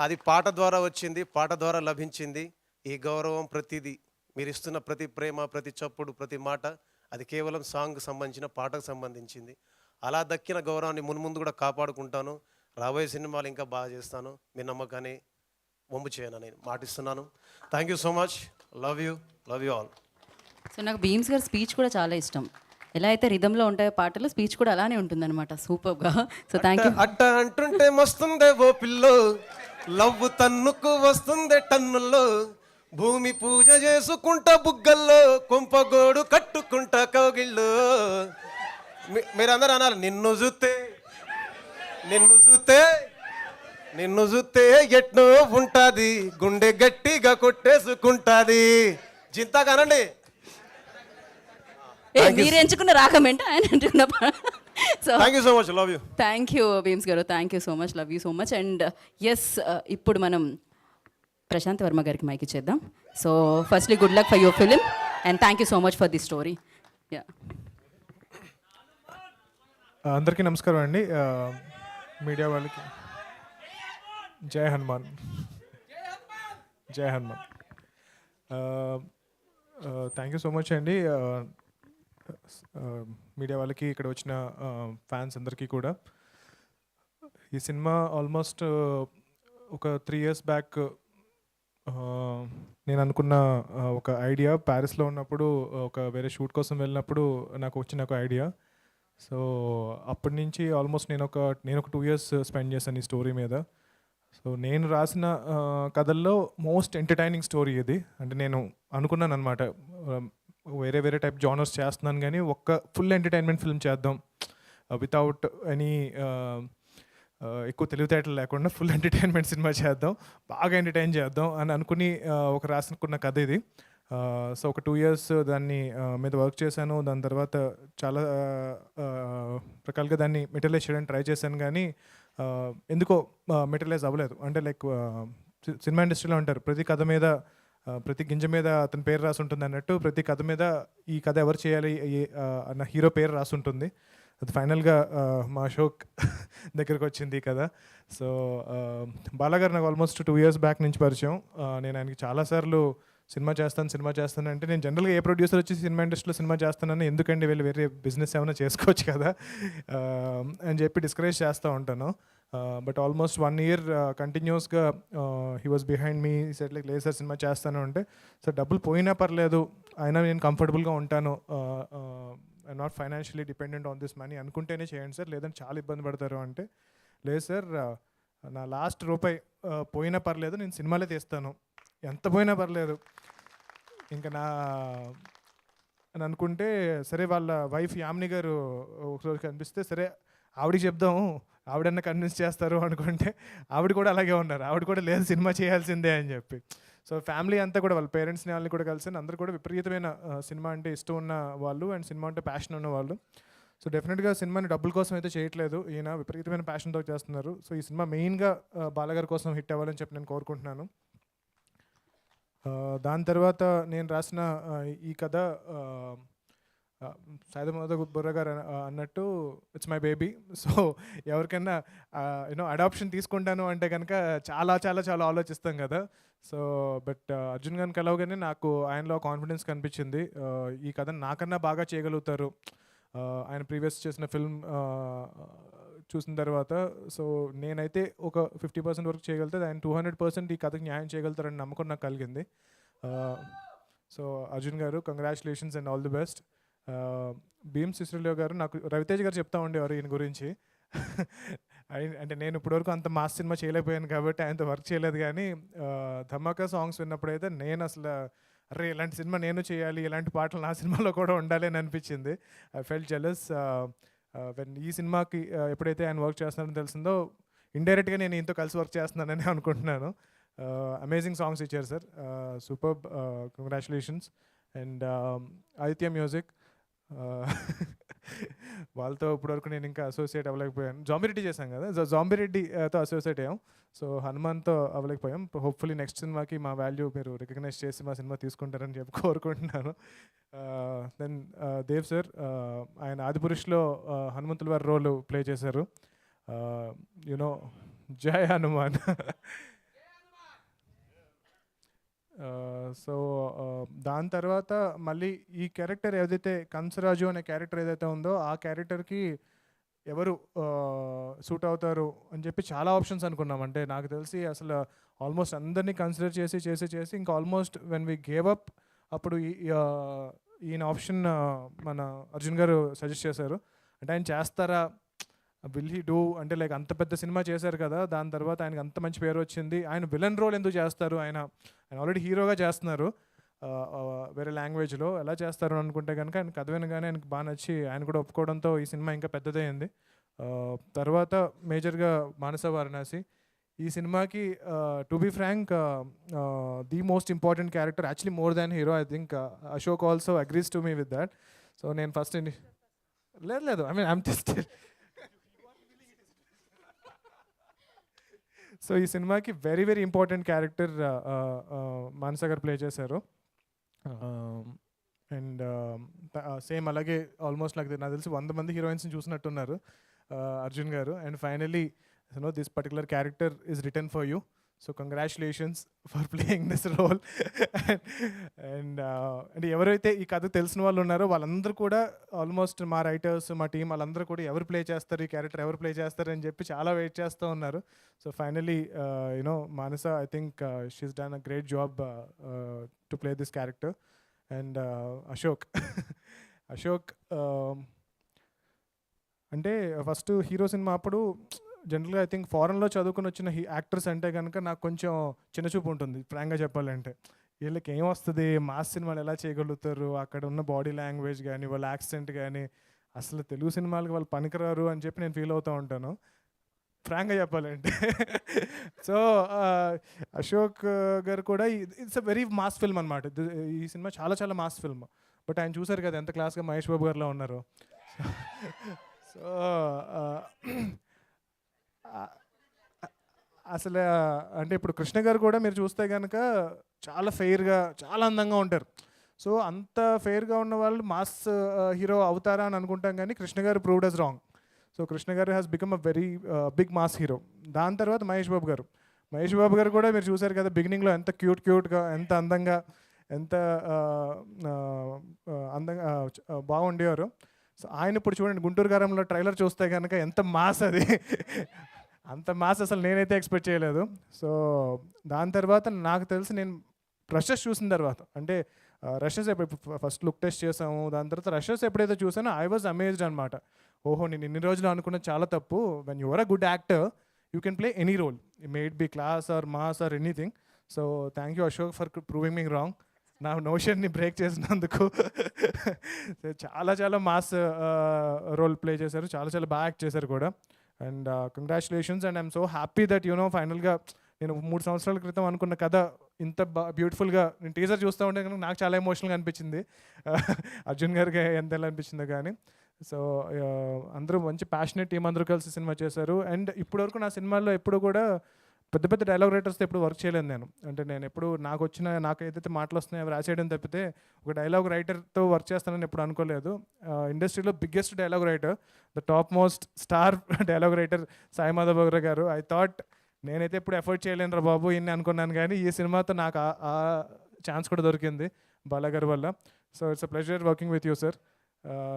అది పాట ద్వారా వచ్చింది, పాట ద్వారా లభించింది. ఈ గౌరవం ప్రతిదీ మీరు ఇస్తున్న ప్రతి ప్రేమ, ప్రతి చప్పుడు, ప్రతి మాట అది కేవలం సాంగ్కి సంబంధించిన, పాటకు సంబంధించింది. అలా దక్కిన గౌరవాన్ని మున్ముందు కూడా కాపాడుకుంటాను. రాబోయే సినిమాలు ఇంకా బాగా చేస్తాను. మీ నమ్మకాన్ని వమ్ము చేయను నేను మాటిస్తున్నాను. Thank you so much. Love you all. So నాకు భీమ్స్ గారి స్పీచ్ కూడా చాలా ఇష్టం. ఎలా అయితే రిధంలో ఉంటాయో పాటలు, స్పీచ్ కూడా అలానే ఉంటుందన్నమాట, సూపర్గా. So thank you. అట్ట అంటుంటే మస్తుందే ఓ పిల్లో, లవ్ తన్నుకు వస్తుందే టన్నుల్లో, భూమి పూజ చేసుకుంటా బుగ్గల్లో, కొంపగోడు కట్టుకుంటా కౌగిళ్ళు. మీరందరూ అనాలి, నిన్ను చూస్తే ఎట్నో ఉంటుంది, గుండె గట్టిగా కొట్టేసుకుంటుంది. చింతా కానండి. మీరు ఎంచుకున్న రాగం ఏంటి, ఆయన ఎంచుకున్న so thank you so much. Love you. Thank you Bheems గారు, thank you so much, love you so much. And yes, ఇప్పుడు మనం ప్రశాంత్ వర్మ గారికి మైక్ ఇచ్చేద్దాం. So firstly good luck for your film and thank you so much for the story. Yeah, అందరికీ నమస్కారం అండి. Media వాళ్ళకి Jai Hanuman. Thank you so much అండి. Media వాళ్ళకి, ఇక్కడ వచ్చిన ఫ్యాన్స్ అందరికీ కూడా. ఈ సినిమా ఆల్మోస్ట్ ఒక 3 years బ్యాక్ నేను అనుకున్న ఒక ఐడియా. ప్యారిస్లో ఉన్నప్పుడు ఒక వేరే షూట్ కోసం వెళ్ళినప్పుడు నాకు వచ్చిన ఒక ఐడియా. సో అప్పటి నుంచి ఆల్మోస్ట్ నేను ఒక 2 years స్పెండ్ చేశాను ఈ స్టోరీ మీద. సో నేను రాసిన కథల్లో మోస్ట్ ఎంటర్టైనింగ్ స్టోరీ ఇది. అంటే నేను అనుకున్నాను అనమాట, వేరే టైప్ జానర్స్ చేస్తున్నాను కానీ ఒక్క ఫుల్ ఎంటర్టైన్మెంట్ ఫిల్మ్ చేద్దాం, వితౌట్ ఎనీ ఎక్కువ తెలివితేటలు లేకుండా ఫుల్ ఎంటర్టైన్మెంట్ సినిమా చేద్దాం, బాగా ఎంటర్టైన్ చేద్దాం అని అనుకుని ఒక రాసుకున్న కథ ఇది. సో ఒక 2 years దాన్ని మీద వర్క్ చేశాను. దాని తర్వాత చాలా రకాలుగా దాన్ని మెటీరియలైజ్ చేయడానికి ట్రై చేశాను కానీ ఎందుకో మెటీరియలైజ్ అవ్వలేదు. అంటే లైక్ సినిమా ఇండస్ట్రీలో ఉంటారు, ప్రతి కథ మీద, ప్రతి గింజ మీద అతని పేరు రాసి ఉంటుంది అన్నట్టు, ప్రతి కథ మీద ఈ కథ ఎవరు చేయాలి అన్న హీరో పేరు రాసి ఉంటుంది. అది ఫైనల్గా మా అశోక్ దగ్గరకు వచ్చింది ఈ కథ. సో బాలాగారు నాకు ఆల్మోస్ట్ 2 years బ్యాక్ నుంచి పరిచయం. నేను ఆయనకి చాలాసార్లు సినిమా చేస్తాను అంటే, నేను జనరల్గా ఏ ప్రొడ్యూసర్ వచ్చి సినిమా ఇండస్ట్రీలో సినిమా చేస్తానని, ఎందుకండి వెళ్ళి వేరే బిజినెస్ ఏమైనా చేసుకోవచ్చు కదా అని చెప్పి డిస్కరేజ్ చేస్తూ ఉంటాను. బట్ ఆల్మోస్ట్ 1 year కంటిన్యూస్గా he was behind me. Set like లేదు సార్ సినిమా చేస్తాను అంటే, సార్ డబ్బులు పోయినా పర్లేదు, అయినా నేను కంఫర్టబుల్గా ఉంటాను, I'm not financially dependent on this money, అనుకుంటేనే చేయండి సార్, లేదంటే చాలా ఇబ్బంది పడతారు అంటే, లేదు సార్ నా లాస్ట్ రూపాయి పోయినా పర్లేదు, నేను సినిమాలే తీస్తాను, ఎంత పోయినా పర్లేదు ఇంకా అని అనుకుంటే, సరే వాళ్ళ వైఫ్ యామిని గారు ఒకరోజు కనిపిస్తే, సరే ఆవిడకి చెప్దాము, ఆవిడన్నా కన్విన్స్ చేస్తారు అనుకుంటే, ఆవిడ కూడా అలాగే ఉన్నారు. ఆవిడ కూడా లేదు సినిమా చేయాల్సిందే అని చెప్పి. సో ఫ్యామిలీ అంతా కూడా, వాళ్ళ పేరెంట్స్ని వాళ్ళని కూడా కలిసి, అందరూ కూడా విపరీతమైన సినిమా అంటే ఇష్టం ఉన్న వాళ్ళు అండ్ సినిమా అంటే ప్యాషన్ ఉన్న వాళ్ళు. సో డెఫినెట్గా సినిమాని డబ్బుల కోసం అయితే చేయట్లేదు, ఈయన విపరీతమైన ప్యాషన్తో చేస్తున్నారు. సో ఈ సినిమా మెయిన్గా బాలగారి కోసం హిట్ అవ్వాలని చెప్పి నేను కోరుకుంటున్నాను. దాని తర్వాత నేను రాసిన ఈ కథ సాయిధమోద బుర్ర గారు అన్నట్టు ఇట్స్ మై బేబీ. సో ఎవరికైనా యూనో అడాప్షన్ తీసుకుంటాను అంటే కనుక చాలా చాలా చాలా ఆలోచిస్తాం కదా. సో బట్ అర్జున్ గారిని కలవగానే నాకు ఆయనలో కాన్ఫిడెన్స్ కనిపించింది. ఈ కథ నాకన్నా బాగా చేయగలుగుతారు ఆయన ప్రీవియస్ చేసిన ఫిల్మ్ చూసిన తర్వాత. సో నేనైతే ఒక 50% వరకు చేయగలుగుతాను, ఆయన 200% ఈ కథకు న్యాయం చేయగలుగుతారని నమ్మకం నాకు కలిగింది. సో అర్జున్ గారు congratulations and all the best. Bheem Ceciroleo గారు, నాకు రవితేజ్ గారు చెప్తా ఉండేవారు ఈయన గురించి. అంటే నేను ఇప్పటివరకు అంత మాస్ సినిమా చేయలేకపోయాను కాబట్టి ఆయనతో వర్క్ చేయలేదు, కానీ ధమాకా సాంగ్స్ విన్నప్పుడైతే నేను అసలు అరే ఇలాంటి సినిమా నేను చేయాలి, ఇలాంటి పాటలు నా సినిమాలో కూడా ఉండాలి అని అనిపించింది. ఐ ఫెల్ట్ జెలస్ వెన్ ఈ సినిమాకి ఎప్పుడైతే ఆయన వర్క్ చేస్తున్నారని తెలిసిందో ఇండైరెక్ట్గా నేను ఈయనతో కలిసి వర్క్ చేస్తున్నానని అనుకుంటున్నాను. అమేజింగ్ సాంగ్స్ ఇచ్చారు sir, super, congratulations. And Aditya music, వాళ్ళతో ఇప్పటివరకు నేను ఇంకా అసోసియేట్ అవ్వలేకపోయాను. జాంబిరెడ్డి చేశాం కదా, జాంబిరెడ్డితో అసోసియేట్ అయ్యాం. సో హనుమాన్తో అవ్వలేకపోయాం. హోప్ఫుల్లీ నెక్స్ట్ సినిమాకి మా వాల్యూ మీరు రికగ్నైజ్ చేసి మా సినిమా తీసుకుంటారని చెప్పి కోరుకుంటున్నాను. దెన్ దేవ్ సార్, ఆయన ఆదిపురుష్లో హనుమంతుల వారి రోల్ ప్లే చేశారు. యునో జై హనుమాన్. సో దాని తర్వాత మళ్ళీ ఈ క్యారెక్టర్ ఏదైతే కంసరాజు అనే క్యారెక్టర్ ఏదైతే ఉందో ఆ క్యారెక్టర్కి ఎవరు సూట్ అవుతారు అని చెప్పి చాలా ఆప్షన్స్ అనుకున్నాం. అంటే నాకు తెలిసి అసలు ఆల్మోస్ట్ అందరినీ కన్సిడర్ చేసి ఇంకా almost when we gave up అప్పుడు ఈయన ఆప్షన్ మన అర్జున్ గారు సజెస్ట్ చేశారు. అంటే ఆయన చేస్తారా, విల్ హీ డూ, అంటే లైక్ అంత పెద్ద సినిమా చేశారు కదా, దాని తర్వాత ఆయనకి అంత మంచి పేరు వచ్చింది, ఆయన విలన్ రోల్ ఎందుకు చేస్తారు, ఆయన ఆల్రెడీ హీరోగా చేస్తున్నారు వేరే లాంగ్వేజ్లో, ఎలా చేస్తారు అని అనుకుంటే కనుక ఆయన కథ వినగానే ఆయనకు బాగా నచ్చి ఆయన కూడా ఒప్పుకోవడంతో ఈ సినిమా ఇంకా పెద్దదైంది. తర్వాత మేజర్గా మానస వారణాసి. ఈ సినిమాకి to be frank the most important character, actually more than hero. I think Ashok also agrees to me with that. So నేను ఫస్ట్ లేదు I mean I'm just so ఈ సినిమాకి very very important character Manasa garu play చేశారు. And same అలాగే almost నాకు తెలిసి 100 మంది హీరోయిన్స్ని చూసినట్టున్నారు Arjun garu. And finally this particular character is written for you. So congratulations for playing this role. And అంటే ఎవరైతే ఈ కథ తెలిసిన వాళ్ళు ఉన్నారో వాళ్ళందరూ కూడా ఆల్మోస్ట్ మా రైటర్స్, మా టీం వాళ్ళందరూ కూడా ఎవరు ప్లే చేస్తారు, ఈ క్యారెక్టర్ ఎవరు ప్లే చేస్తారు అని చెప్పి చాలా వెయిట్ చేస్తూ ఉన్నారు. So finally you know Manasa, I think she's done a great job to play this character. And Ashok అంటే ఫస్ట్ హీరో సినిమా అప్పుడు జనరల్గా ఐ థింక్ ఫారెన్లో చదువుకుని వచ్చిన యాక్టర్స్ అంటే కనుక నాకు కొంచెం చిన్నచూపు ఉంటుంది ఫ్రాంక్గా చెప్పాలంటే. వీళ్ళకి ఏం వస్తుంది, మాస్ సినిమాలు ఎలా చేయగలుగుతారు, అక్కడ ఉన్న బాడీ లాంగ్వేజ్ కానీ వాళ్ళ యాక్సెంట్ కానీ అసలు తెలుగు సినిమాలకు వాళ్ళు పనికిరారు అని చెప్పి నేను ఫీల్ అవుతూ ఉంటాను ఫ్రాంక్గా చెప్పాలంటే. సో అశోక్ గారు కూడా it's a very mass film అనమాట. ఈ సినిమా చాలా చాలా మాస్ ఫిల్మ్. బట్ ఆయన చూసారు కదా ఎంత క్లాస్గా మహేష్ బాబు గారిలో ఉన్నారు. సో అసలు అంటే ఇప్పుడు కృష్ణ గారు కూడా మీరు చూస్తే కనుక చాలా ఫెయిర్గా చాలా అందంగా ఉంటారు. సో అంత ఫెయిర్గా ఉన్న వాళ్ళు మాస్ హీరో అవుతారా అని అనుకుంటాం, కానీ Krishna garu proved us wrong. So Krishna garu has become a very big mass hero. దాని తర్వాత మహేష్ బాబు గారు కూడా మీరు చూసారు కదా బిగినింగ్లో ఎంత క్యూట్గా, ఎంత అందంగా, ఎంత అందంగా బాగుండేవారు. సో ఆయన ఇప్పుడు చూడండి గుంటూరు గారంలో ట్రైలర్ చూస్తే కనుక ఎంత మాస్ అది, అంత మాస్ అసలు నేనైతే ఎక్స్పెక్ట్ చేయలేదు. సో దాని తర్వాత నాకు తెలిసి నేను రషెస్ చూసిన తర్వాత, అంటే రషెస్ ఫస్ట్ లుక్ టెస్ట్ చేసాము, దాని తర్వాత రషెస్ ఎప్పుడైతే చూసానో ఐ వాజ్ అమేజ్డ్ అనమాట. ఓహో నేను ఇన్ని రోజులు అనుకున్నది చాలా తప్పు. When you're a good actor you can play any role, may it be class or mass or anything. So thank you Ashok for proving me wrong, నా నోషన్ని బ్రేక్ చేసినందుకు. చాలా చాలా మాస్ రోల్ ప్లే చేశారు, చాలా చాలా బాగా యాక్ట్ చేశారు కూడా. And congratulations. And I'm so happy that you know ఫైనల్గా నేను 3 సంవత్సరాల క్రితం అనుకున్న కథ ఇంత బ్యూటిఫుల్గా, నేను టీజర్ చూస్తూ ఉంటే కనుక నాకు చాలా ఎమోషనల్గా అనిపించింది, అర్జున్ గారికి ఎంత ఎలా అనిపించిందో కానీ. సో అందరూ మంచి ప్యాషనేట్ టీం అందరూ కలిసి సినిమా చేశారు. అండ్ ఇప్పటివరకు నా సినిమాల్లో ఎప్పుడు కూడా పెద్ద పెద్ద డైలాగ్ రైటర్స్తో ఎప్పుడు వర్క్ చేయలేదు నేను. అంటే నేను ఎప్పుడు నాకు ఏదైతే మాటలు వస్తున్నాయో అవి రాసేయడం తప్పితే ఒక డైలాగ్ రైటర్తో వర్క్ చేస్తానని ఎప్పుడు అనుకోలేదు. ఇండస్ట్రీలో biggest dialogue writer, the top most star dialogue writer Sai Madhav Burra గారు. ఐ థాట్ నేనైతే ఎప్పుడు ఎఫర్ట్ చేయలేను రా బాబు ఇన్ని అనుకున్నాను, కానీ ఈ సినిమాతో నాకు ఆ ఛాన్స్ కూడా దొరికింది బాలా గారి వల్ల. So it's a pleasure working with you sir.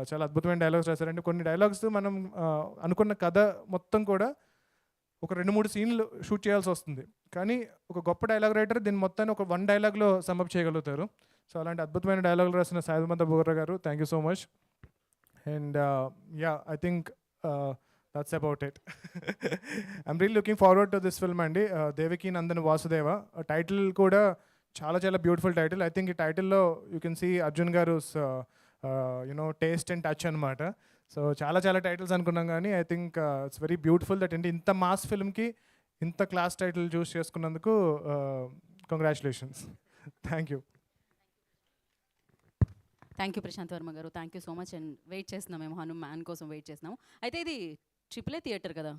చాలా అద్భుతమైన డైలాగ్స్ రాశారండి. కొన్ని డైలాగ్స్ మనం అనుకున్న కథ మొత్తం కూడా ఒక 2-3 సీన్లు షూట్ చేయాల్సి వస్తుంది, కానీ ఒక గొప్ప డైలాగ్ రైటర్ దీన్ని మొత్తాన్ని ఒక 1 డైలాగ్లో సమ్అప్ చేయగలుగుతారు. సో అలాంటి అద్భుతమైన డైలాగులు రాసిన సాయి మాధవ్ బోగ్రా గారు, thank you so much. And yeah, I think that's about it. I'm really looking forward to this film అండి. దేవకి నందన్ వాసుదేవ టైటిల్ కూడా చాలా చాలా బ్యూటిఫుల్ టైటిల్. ఐ థింక్ ఈ టైటిల్లో యూ కెన్ సీ అర్జున్ గారు టేస్ట్ అండ్ టచ్ అనమాట. సో చాలా చాలా టైటిల్స్ అనుకున్నాం, కానీ I think it's very beautiful that ఏంటి ఇంత మాస్ ఫిల్మ్కి ఇంత క్లాస్ టైటిల్ చూస్ చేసుకున్నందుకు congratulations. Thank you. Thank you Prashanth Varma గారు, thank you so much. And wait చేస్తున్నాం, మేము హనుమాన్ కోసం వెయిట్ చేస్తున్నాము. అయితే ఇది AAA థియేటర్ కదా,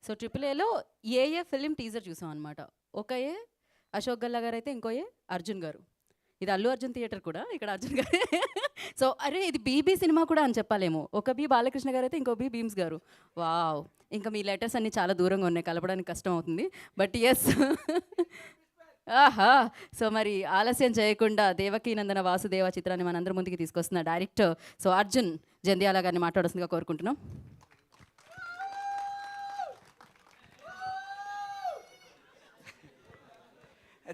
సో AAAలో ఏ ఫిలిం టీజర్ చూసాం అనమాట. ఒక ఏ అశోక్ గల్లా గారు అయితే, ఇంకో ఏ అర్జున్ గారు. ఇది అల్లు అర్జున్ థియేటర్ కూడా, ఇక్కడ అర్జున్ గారు. సో అరే ఇది బీబీ సినిమా కూడా అని చెప్పాలేమో. ఒక బి బాలకృష్ణ గారు అయితే, ఇంకో బి భీమ్స్ గారు. వావ్, ఇంకా మీ లెటర్స్ అన్నీ చాలా దూరంగా ఉన్నాయి, కలపడానికి కష్టం అవుతుంది. బట్ ఎస్, ఆహా. సో మరి ఆలస్యం చేయకుండా దేవకీ నందన వాసుదేవ చిత్రాన్ని మనందరి ముందుకి తీసుకొస్తున్న డైరెక్టర్ సో అర్జున్ జంధ్యాల గారిని మాట్లాడాల్సిందిగా కోరుకుంటున్నాం.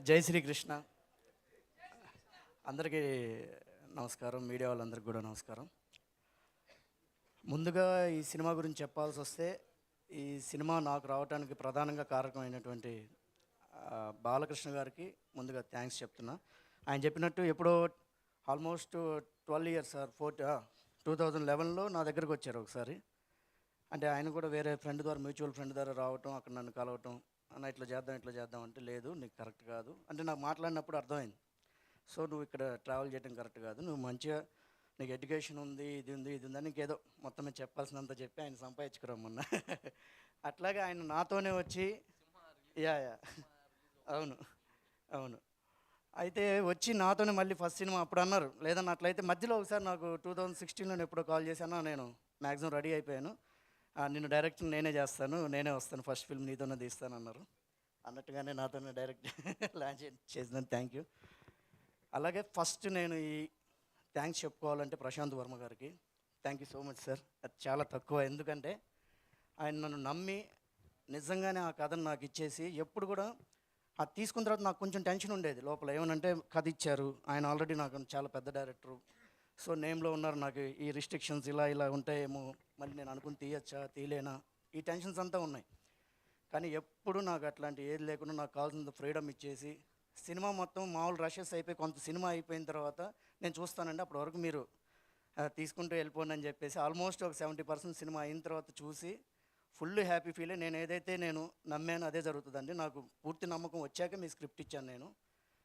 జై శ్రీకృష్ణ. అందరికీ నమస్కారం, మీడియా వాళ్ళందరికీ కూడా నమస్కారం. ముందుగా ఈ సినిమా గురించి చెప్పాల్సి వస్తే, ఈ సినిమా నాకు రావడానికి ప్రధానంగా కారకమైనటువంటి బాలకృష్ణ గారికి ముందుగా థ్యాంక్స్ చెప్తున్నా. ఆయన చెప్పినట్టు ఎప్పుడో ఆల్మోస్ట్ 12 years ఆర్ 2011లో నా దగ్గరకు వచ్చారు ఒకసారి. అంటే ఆయన కూడా వేరే ఫ్రెండ్ ద్వారా, మ్యూచువల్ ఫ్రెండ్ ద్వారా రావటం, అక్కడ నన్ను కలవటం, అన్న ఇట్లా చేద్దాం అంటే, లేదు నీకు కరెక్ట్ కాదు అంటే నాకు మాట్లాడినప్పుడు అర్థమైంది. సో నువ్వు ఇక్కడ ట్రావెల్ చేయడం కరెక్ట్ కాదు, నువ్వు మంచిగా నీకు ఎడ్యుకేషన్ ఉంది, ఇది ఉంది అని నీకేదో మొత్తం మీద చెప్పాల్సినంత చెప్పి ఆయన సంపాదించుకురమ్మన్నా. అట్లాగే ఆయన నాతోనే వచ్చి యా అవును అయితే వచ్చి నాతోనే మళ్ళీ ఫస్ట్ సినిమా అప్పుడు అన్నారు, లేదన్న అట్లయితే మధ్యలో ఒకసారి నాకు 2016లో ఎప్పుడో కాల్ చేశాను, నేను మ్యాక్సిమం రెడీ అయిపోయాను, నిన్ను డైరెక్ట్ నేనే చేస్తాను, నేనే వస్తాను, ఫస్ట్ ఫిల్మ్ నీతోనే తీస్తాను అన్నారు. అన్నట్టుగానే నాతోనే డైరెక్ట్ లాంచ్ చేసినందుకు థ్యాంక్ యూ. అలాగే ఫస్ట్ నేను ఈ థ్యాంక్స్ చెప్పుకోవాలంటే ప్రశాంత్ వర్మ గారికి. Thank you so much sir. అది చాలా తక్కువ, ఎందుకంటే ఆయన నన్ను నమ్మి నిజంగానే ఆ కథను నాకు ఇచ్చేసి, ఎప్పుడు కూడా అది తీసుకున్న తర్వాత నాకు కొంచెం టెన్షన్ ఉండేది లోపల, ఏమనంటే కథ ఇచ్చారు ఆయన, ఆల్రెడీ నాకు చాలా పెద్ద డైరెక్టరు, సో నేమ్లో ఉన్నారు, నాకు ఈ రిస్ట్రిక్షన్స్ ఇలా ఉంటాయేమో, మళ్ళీ నేను అనుకుని తీయచ్చా తీయలేనా, ఈ టెన్షన్స్ అంతా ఉన్నాయి. కానీ ఎప్పుడు నాకు అట్లాంటి ఏది లేకుండా నాకు కావాల్సిన ఫ్రీడమ్ ఇచ్చేసి, సినిమా మొత్తం మామూలు రషెస్ అయిపోయి కొంత సినిమా అయిపోయిన తర్వాత నేను చూస్తానండి, అప్పటి వరకు మీరు తీసుకుంటూ వెళ్ళిపోండి అని చెప్పేసి ఆల్మోస్ట్ ఒక 70% సినిమా అయిన తర్వాత చూసి ఫుల్ హ్యాపీ ఫీల్ అయ్యి, నేను ఏదైతే నేను నమ్మాను అదే జరుగుతుందండి, నాకు పూర్తి నమ్మకం వచ్చాక మీ స్క్రిప్ట్ ఇచ్చాను నేను,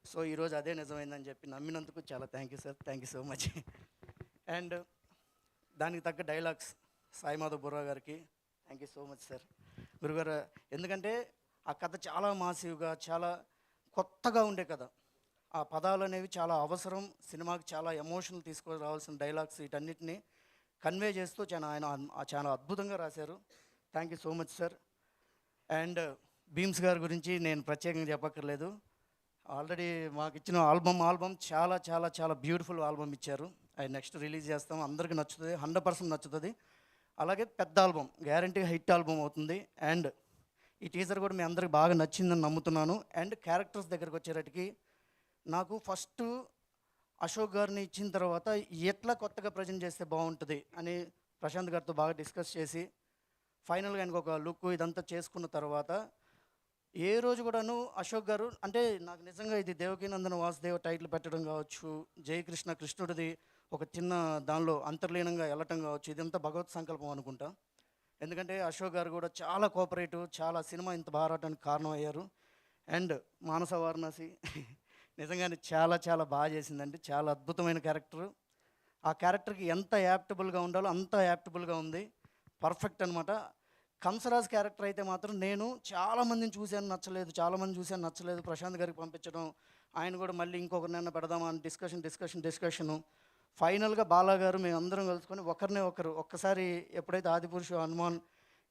సో ఈరోజు అదే నిజమైందని చెప్పి నమ్మినందుకు చాలా thank you sir, thank you so much. And దానికి తగ్గ డైలాగ్స్ సాయి మాధవ్ బోగ్రా గారికి thank you so much sir. గురుగారు, ఎందుకంటే ఆ కథ చాలా మాసివ్గా, చాలా కొత్తగా ఉండే కథ, ఆ పదాలు అనేవి చాలా అవసరం, సినిమాకి చాలా ఎమోషనల్ తీసుకురావాల్సిన డైలాగ్స్, వీటన్నిటిని కన్వే చేస్తూ చాలా అద్భుతంగా రాశారు. Thank you so much sir. And Bheems గారి గురించి నేను ప్రత్యేకంగా చెప్పక్కర్లేదు, ఆల్రెడీ మాకు ఇచ్చిన ఆల్బమ్ చాలా చాలా చాలా బ్యూటిఫుల్ ఆల్బమ్ ఇచ్చారు. అది నెక్స్ట్ రిలీజ్ చేస్తాం, అందరికీ నచ్చుతుంది, 100% నచ్చుతుంది. అలాగే పెద్ద ఆల్బమ్, గ్యారంటీ హిట్ ఆల్బమ్ అవుతుంది. అండ్ ఈ టీజర్ కూడా మీ అందరికి బాగా నచ్చిందని నమ్ముతున్నాను. అండ్ క్యారెక్టర్స్ దగ్గరకు వచ్చేటట్టుకి నాకు ఫస్ట్ అశోక్ గారిని ఇచ్చిన తర్వాత ఎట్లా కొత్తగా ప్రజెంట్ చేస్తే బాగుంటుంది అని ప్రశాంత్ గారితో బాగా డిస్కస్ చేసి ఫైనల్గా ఆయనకు ఒక లుక్ ఇదంతా చేసుకున్న తర్వాత ఏ రోజు కూడాను అశోక్ గారు అంటే నాకు నిజంగా ఇది దేవకీ నందన వాసుదేవ టైటిల్ పెట్టడం కావచ్చు, జయకృష్ణ కృష్ణుడిది ఒక చిన్న దానిలో అంతర్లీనంగా వెళ్ళటం కావచ్చు, ఇదంతా భగవత్ సంకల్పం అనుకుంటా. ఎందుకంటే అశోక్ గారు కూడా చాలా కోఆపరేటివ్, చాలా సినిమా ఇంత బాగా రావడానికి కారణం అయ్యారు. అండ్ మానస వారణాసి నిజంగానే చాలా చాలా బాగా చేసిందండి, చాలా అద్భుతమైన క్యారెక్టర్. ఆ క్యారెక్టర్కి ఎంత యాప్టబుల్గా ఉండాలో అంత యాప్టబుల్గా ఉంది, పర్ఫెక్ట్ అనమాట. కంసరాజ్ క్యారెక్టర్ అయితే మాత్రం నేను చాలామందిని చూశాను నచ్చలేదు, చాలామంది చూశాను నచ్చలేదు, ప్రశాంత్ గారికి పంపించడం, ఆయన కూడా మళ్ళీ ఇంకొకరినైనా పెడదామా అని డిస్కషను. ఫైనల్గా బాలా గారు మేము అందరం కలుసుకొని ఒకరు ఒక్కసారి ఎప్పుడైతే ఆదిపురుషు హనుమాన్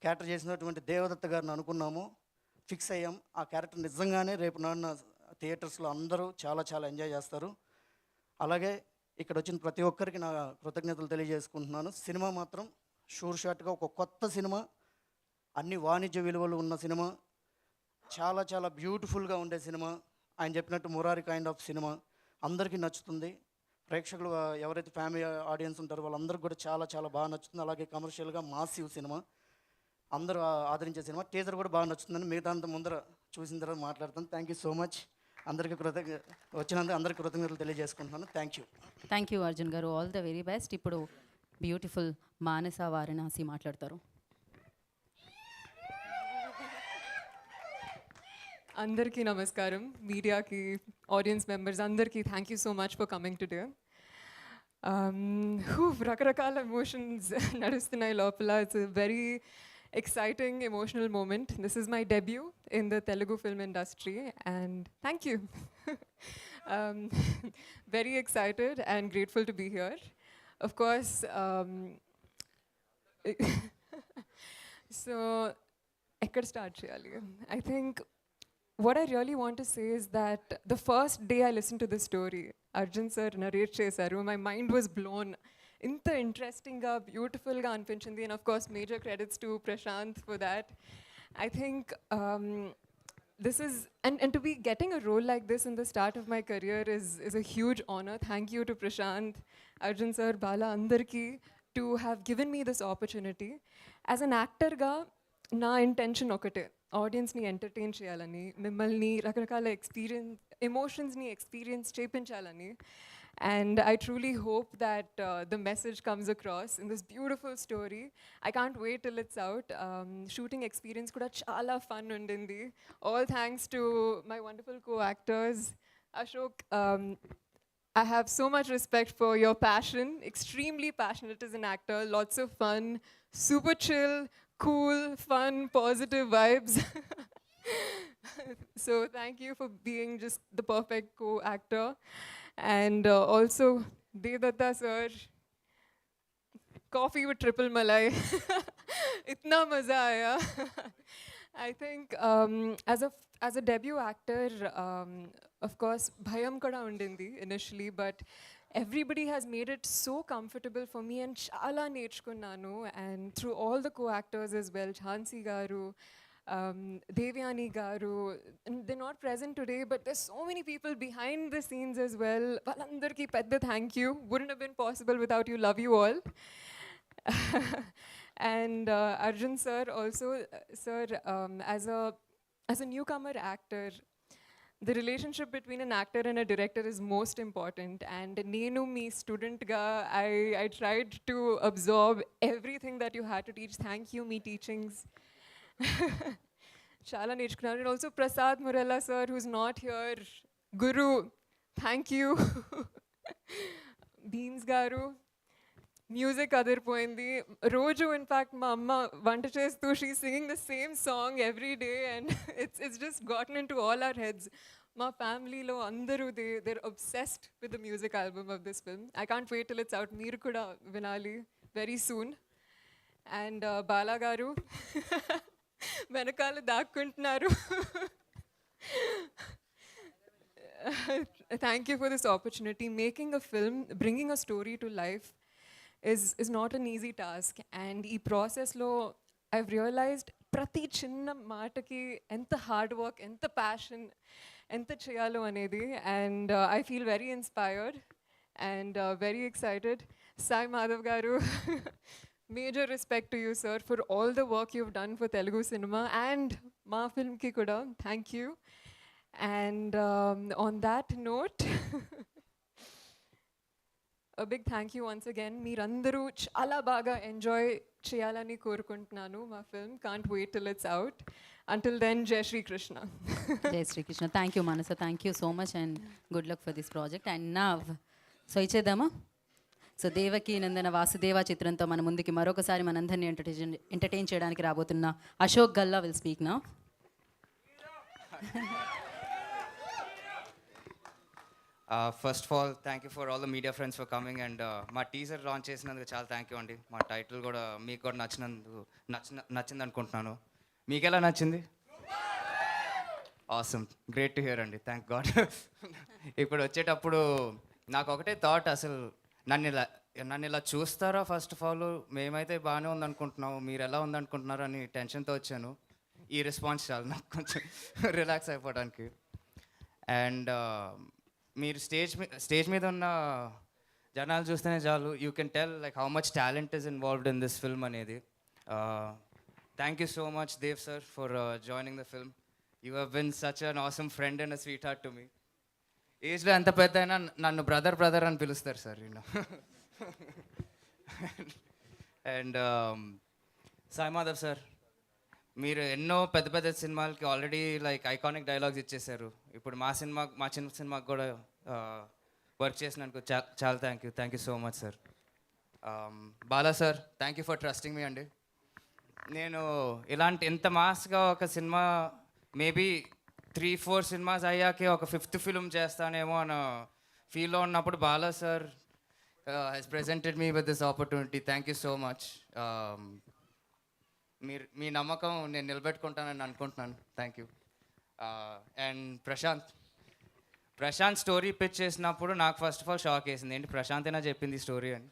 క్యారెక్టర్ చేసినటువంటి దేవదత్త గారిని అనుకున్నామో ఫిక్స్ అయ్యాం. ఆ క్యారెక్టర్ నిజంగానే రేపు నాన్న థియేటర్స్లో అందరూ చాలా చాలా ఎంజాయ్ చేస్తారు. అలాగే ఇక్కడ వచ్చిన ప్రతి ఒక్కరికి నా కృతజ్ఞతలు తెలియజేసుకుంటున్నాను. సినిమా మాత్రం షూర్ షాట్గా ఒక కొత్త సినిమా, అన్ని వాణిజ్య విలువలు ఉన్న సినిమా, చాలా చాలా బ్యూటిఫుల్గా ఉండే సినిమా, ఆయన చెప్పినట్టు మురారి కైండ్ ఆఫ్ సినిమా అందరికీ నచ్చుతుంది. ప్రేక్షకులు ఎవరైతే ఫ్యామిలీ ఆడియన్స్ ఉంటారో వాళ్ళందరికీ కూడా చాలా చాలా బాగా నచ్చుతుంది. అలాగే కమర్షియల్గా మాసివ్ సినిమా, అందరూ ఆదరించే సినిమా. టీజర్ కూడా బాగా నచ్చుతుందని మిగతా అంత ముందర చూసిన తర్వాత మాట్లాడతాను. Thank you so much. అందరికీ వచ్చినందుకు అందరికీ కృతజ్ఞతలు తెలియజేసుకుంటున్నాను. థ్యాంక్ యూ అర్జున్ గారు, ఆల్ ద వెరీ బెస్ట్. ఇప్పుడు బ్యూటిఫుల్ మానస వారణాసి మాట్లాడతారు. అందరికీ నమస్కారం, మీడియాకి, ఆడియన్స్ మెంబర్స్ అందరికీ thank you so much for coming today. రకరకాల ఎమోషన్స్ నడుస్తున్నాయి లోపల. It's very exciting emotional moment. This is my debut in the Telugu film industry and thank you. Very excited and grateful to be here. Of course, so ekkada start cheyali. I think what I really want to say is that the first day I listened to the story, Arjun sir narrate chesaru, my mind was blown. ఇంత ఇంట్రెస్టింగ్గా బ్యూటిఫుల్గా అనిపించింది. And of course major credits to Prashanth for that. I think this is and to be getting a role like this in the start of my career is a huge honor. Thank you to Prashant, Arjun sir, Bala, andarki to have given me this opportunity. As an actor ga na intention okate, audience ni entertain cheyalani, mimmalni rakarakala experience emotions ni experience chepinchalani. And I truly hope that the message comes across in this beautiful story. I can't wait till it's out. Shooting experience kuda chala fun undindi. All thanks to my wonderful co-actors. Ashok, I have so much respect for your passion. Extremely passionate as an actor. Lots of fun. Super chill, cool, fun, positive vibes. So thank you for being just the perfect co-actor. And also Devdatta sir, coffee with triple malai. Itna maza aaya. I think as a debut actor, of course bhayam kada undindi initially, but everybody has made it so comfortable for me and chala nerchukunnanu. And through all the co-actors as well, Jhansi garu, Devyani garu, and they're not present today, but there's so many people behind the scenes as well. Valandarki pedda thank you. Wouldn't have been possible without you. Love you all. And Arjun sir also, sir, as a newcomer actor, the relationship between an actor and a director is most important. And nenu me student ga, I tried to absorb everything that you had to teach. Thank you, me teachings. Chala నేర్చుకున్నాను. And also Prasad Murala sir, who's not here. Guru, thank you. Beans garu, music అదిరిపోయింది. రోజు in fact మా అమ్మ వంట చేస్తూ she's singing the same song every day and it's just gotten into all our heads. మా ఫ్యామిలీలో అందరూ they're obsessed with the music album of this film. I can't wait till it's out. మీరు కూడా వినాలి very soon. And Bala garu వెనకాల దాక్కుంటున్నారు. Thank you for this opportunity. Making a film, bringing a story to life is not an easy task. And ఈ ప్రాసెస్లో I've realized ప్రతి చిన్న మాటకి ఎంత హార్డ్ వర్క్, ఎంత ప్యాషన్, ఎంత చేయాలో అనేది. And I feel very inspired and very excited. Sai Madhav garu, major respect to you, sir, for all the work you've done for Telugu cinema and ma film ki kuda. Thank you. And on that note, a big thank you once again. Meerandaru chala baga enjoy cheyalani korukuntunnanu ma film. Can't wait till it's out. Until then, Jai Shri Krishna. Jai Shri Krishna. Thank you Manasa, thank you so much and good luck for this project. And now so ఇచ్చేద్దామా? So Devaki Nandana Vasudeva చిత్రంతో మన ముందుకి మరొకసారి మనందరినీ entertain చేయడానికి రాబోతున్న Ashok Galla will speak నా. First of all thank you for all the media friends for coming and మా టీజర్ లాంచ్ చేసినందుకు చాలా థ్యాంక్ యూ అండి. మా టైటిల్ కూడా మీకు కూడా నచ్చింది అనుకుంటున్నాను. మీకు ఎలా నచ్చింది? ఆసమ్, గ్రేట్ టు హియర్ అండి, థ్యాంక్ గాడ్. ఇప్పుడు వచ్చేటప్పుడు నాకు ఒకటే థాట్, అసలు నన్ను ఇలా చూస్తారా? ఫస్ట్ ఆఫ్ ఆల్ మేమైతే బాగానే ఉందనుకుంటున్నాము, మీరు ఎలా ఉందనుకుంటున్నారు అని టెన్షన్తో వచ్చాను. ఈ రెస్పాన్స్ చాలు నాకు కొంచెం రిలాక్స్ అయిపోవడానికి. అండ్ మీరు స్టేజ్ మీద ఉన్న జనాలు చూస్తేనే చాలు, you can tell like how much talent is involved in this film అనేది. Thank you so much Dev sir for joining the film. You have been such an awesome friend and a sweet heart to me. ఏజ్లో ఎంత పెద్ద అయినా నన్ను brother అని పిలుస్తారు sir నేను. And Sai Madhav sir, మీరు ఎన్నో పెద్ద పెద్ద సినిమాలకి ఆల్రెడీ లైక్ ఐకానిక్ డైలాగ్స్ ఇచ్చేశారు. ఇప్పుడు మా చిన్న సినిమాకి కూడా వర్క్ చేసినందుకు చాలా thank you so much sir. Bala sir, thank you for trusting me అండి. నేను ఇంత మాస్గా ఒక సినిమా మేబీ 3-4 సినిమాస్ అయ్యాకే ఒక 5th ఫిల్మ్ చేస్తానేమో అన్న ఫీల్లో ఉన్నప్పుడు Bala sir has presented me with this opportunity. Thank you so much. మీ నమ్మకం నేను నిలబెట్టుకుంటానని అనుకుంటున్నాను. Thank you. And Prashanth story pitch చేసినప్పుడు నాకు ఫస్ట్ ఆఫ్ ఆల్ షాక్ వేసింది, ఏంటి ప్రశాంత్ అయినా చెప్పింది స్టోరీ అని.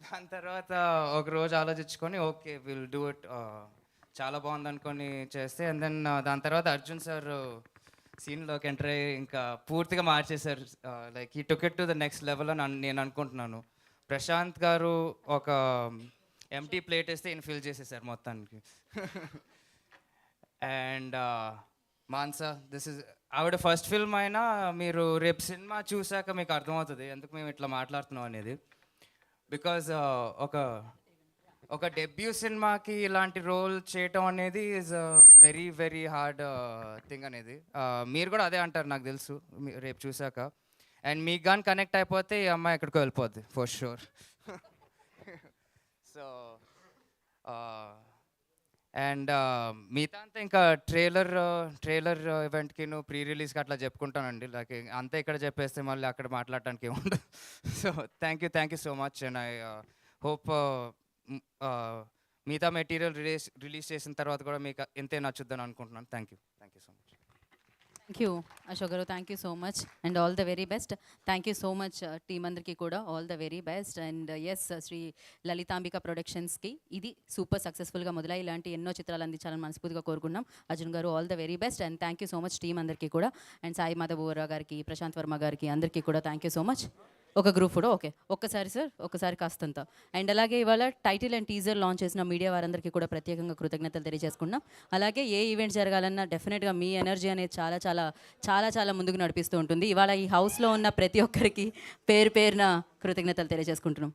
దాని తర్వాత ఒక రోజు ఆలోచించుకొని ఓకే విల్ డూ ఇట్, చాలా బాగుంది అనుకొని చేస్తే, అండ్ దెన్ దాని తర్వాత అర్జున్ సార్ సీన్లోకి ఎంటర్ అయ్యి ఇంకా పూర్తిగా మార్చేశారు. లైక్ ఈ took it to the next level అని నేను అనుకుంటున్నాను. ప్రశాంత్ గారు ఒక ఎంటీ ప్లేట్ వేస్తే ఈయన ఫిల్ చేసేసారు మొత్తానికి. అండ్ మాన్సా, దిస్ ఇస్ ఆవిడ ఫస్ట్ ఫిల్మ్ అయినా మీరు రేపు సినిమా చూసాక మీకు అర్థమవుతుంది ఎందుకు మేము ఇట్లా మాట్లాడుతున్నాం అనేది. బికాజ్ ఒక డెబ్యూ సినిమాకి ఇలాంటి రోల్ చేయటం అనేది is very very hard thing అనేది. మీరు కూడా అదే అంటారు నాకు తెలుసు రేపు చూసాక. అండ్ మీకు కానీ కనెక్ట్ అయిపోతే ఈ అమ్మాయి ఎక్కడికో వెళ్ళిపోద్ది ఫర్ షూర్. సో అండ్ మిగతా అంతా ఇంకా ట్రైలర్ ఈవెంట్కి ప్రీ రిలీజ్కి అట్లా చెప్పుకుంటానండి. లైక్ అంతా ఇక్కడ చెప్పేస్తే మళ్ళీ అక్కడ మాట్లాడటానికి ఏముండదు. So thank you so much. And I hope మిగతా మెటీరియల్ రిలీజ్ చేసిన తర్వాత కూడా మీకు ఎంతే నచ్చుద్దని అనుకుంటున్నాను. Thank you so much. Thank you Ashok గారు, thank you so much and all the very best. Thank you so much team అందరికీ కూడా all the very best. And yes, Shri Lalithambika ప్రొడక్షన్స్కి ఇది సూపర్ సక్సెస్ఫుల్గా మొదలై ఇలాంటి ఎన్నో చిత్రాలు అందించాలని మనస్ఫూర్తిగా కోరుకున్నాం. అర్జున్ గారు all the very best and thank you so much team అందరికీ కూడా. అండ్ సాయి మాధవ్ గారికి, ప్రశాంత్ వర్మ గారికి అందరికీ కూడా థ్యాంక్ యూ సో మచ్. ఒక గ్రూప్ ఫోటో ఓకే, ఒక్కసారి సార్, ఒక్కసారి కాస్తంత. అండ్ అలాగే ఇవాళ టైటిల్ అండ్ టీజర్ లాంచ్ చేసిన మీడియా వారందరికీ కూడా ప్రత్యేకంగా కృతజ్ఞతలు తెలియజేసుకున్నాం. అలాగే ఏ ఈవెంట్ జరగాలన్నా డెఫినెట్గా మీ ఎనర్జీ అనేది చాలా చాలా చాలా చాలా ముందుకు నడిపిస్తూ ఉంటుంది. ఇవాళ ఈ హౌస్లో ఉన్న ప్రతి ఒక్కరికి పేరున కృతజ్ఞతలు తెలియజేసుకుంటున్నాం.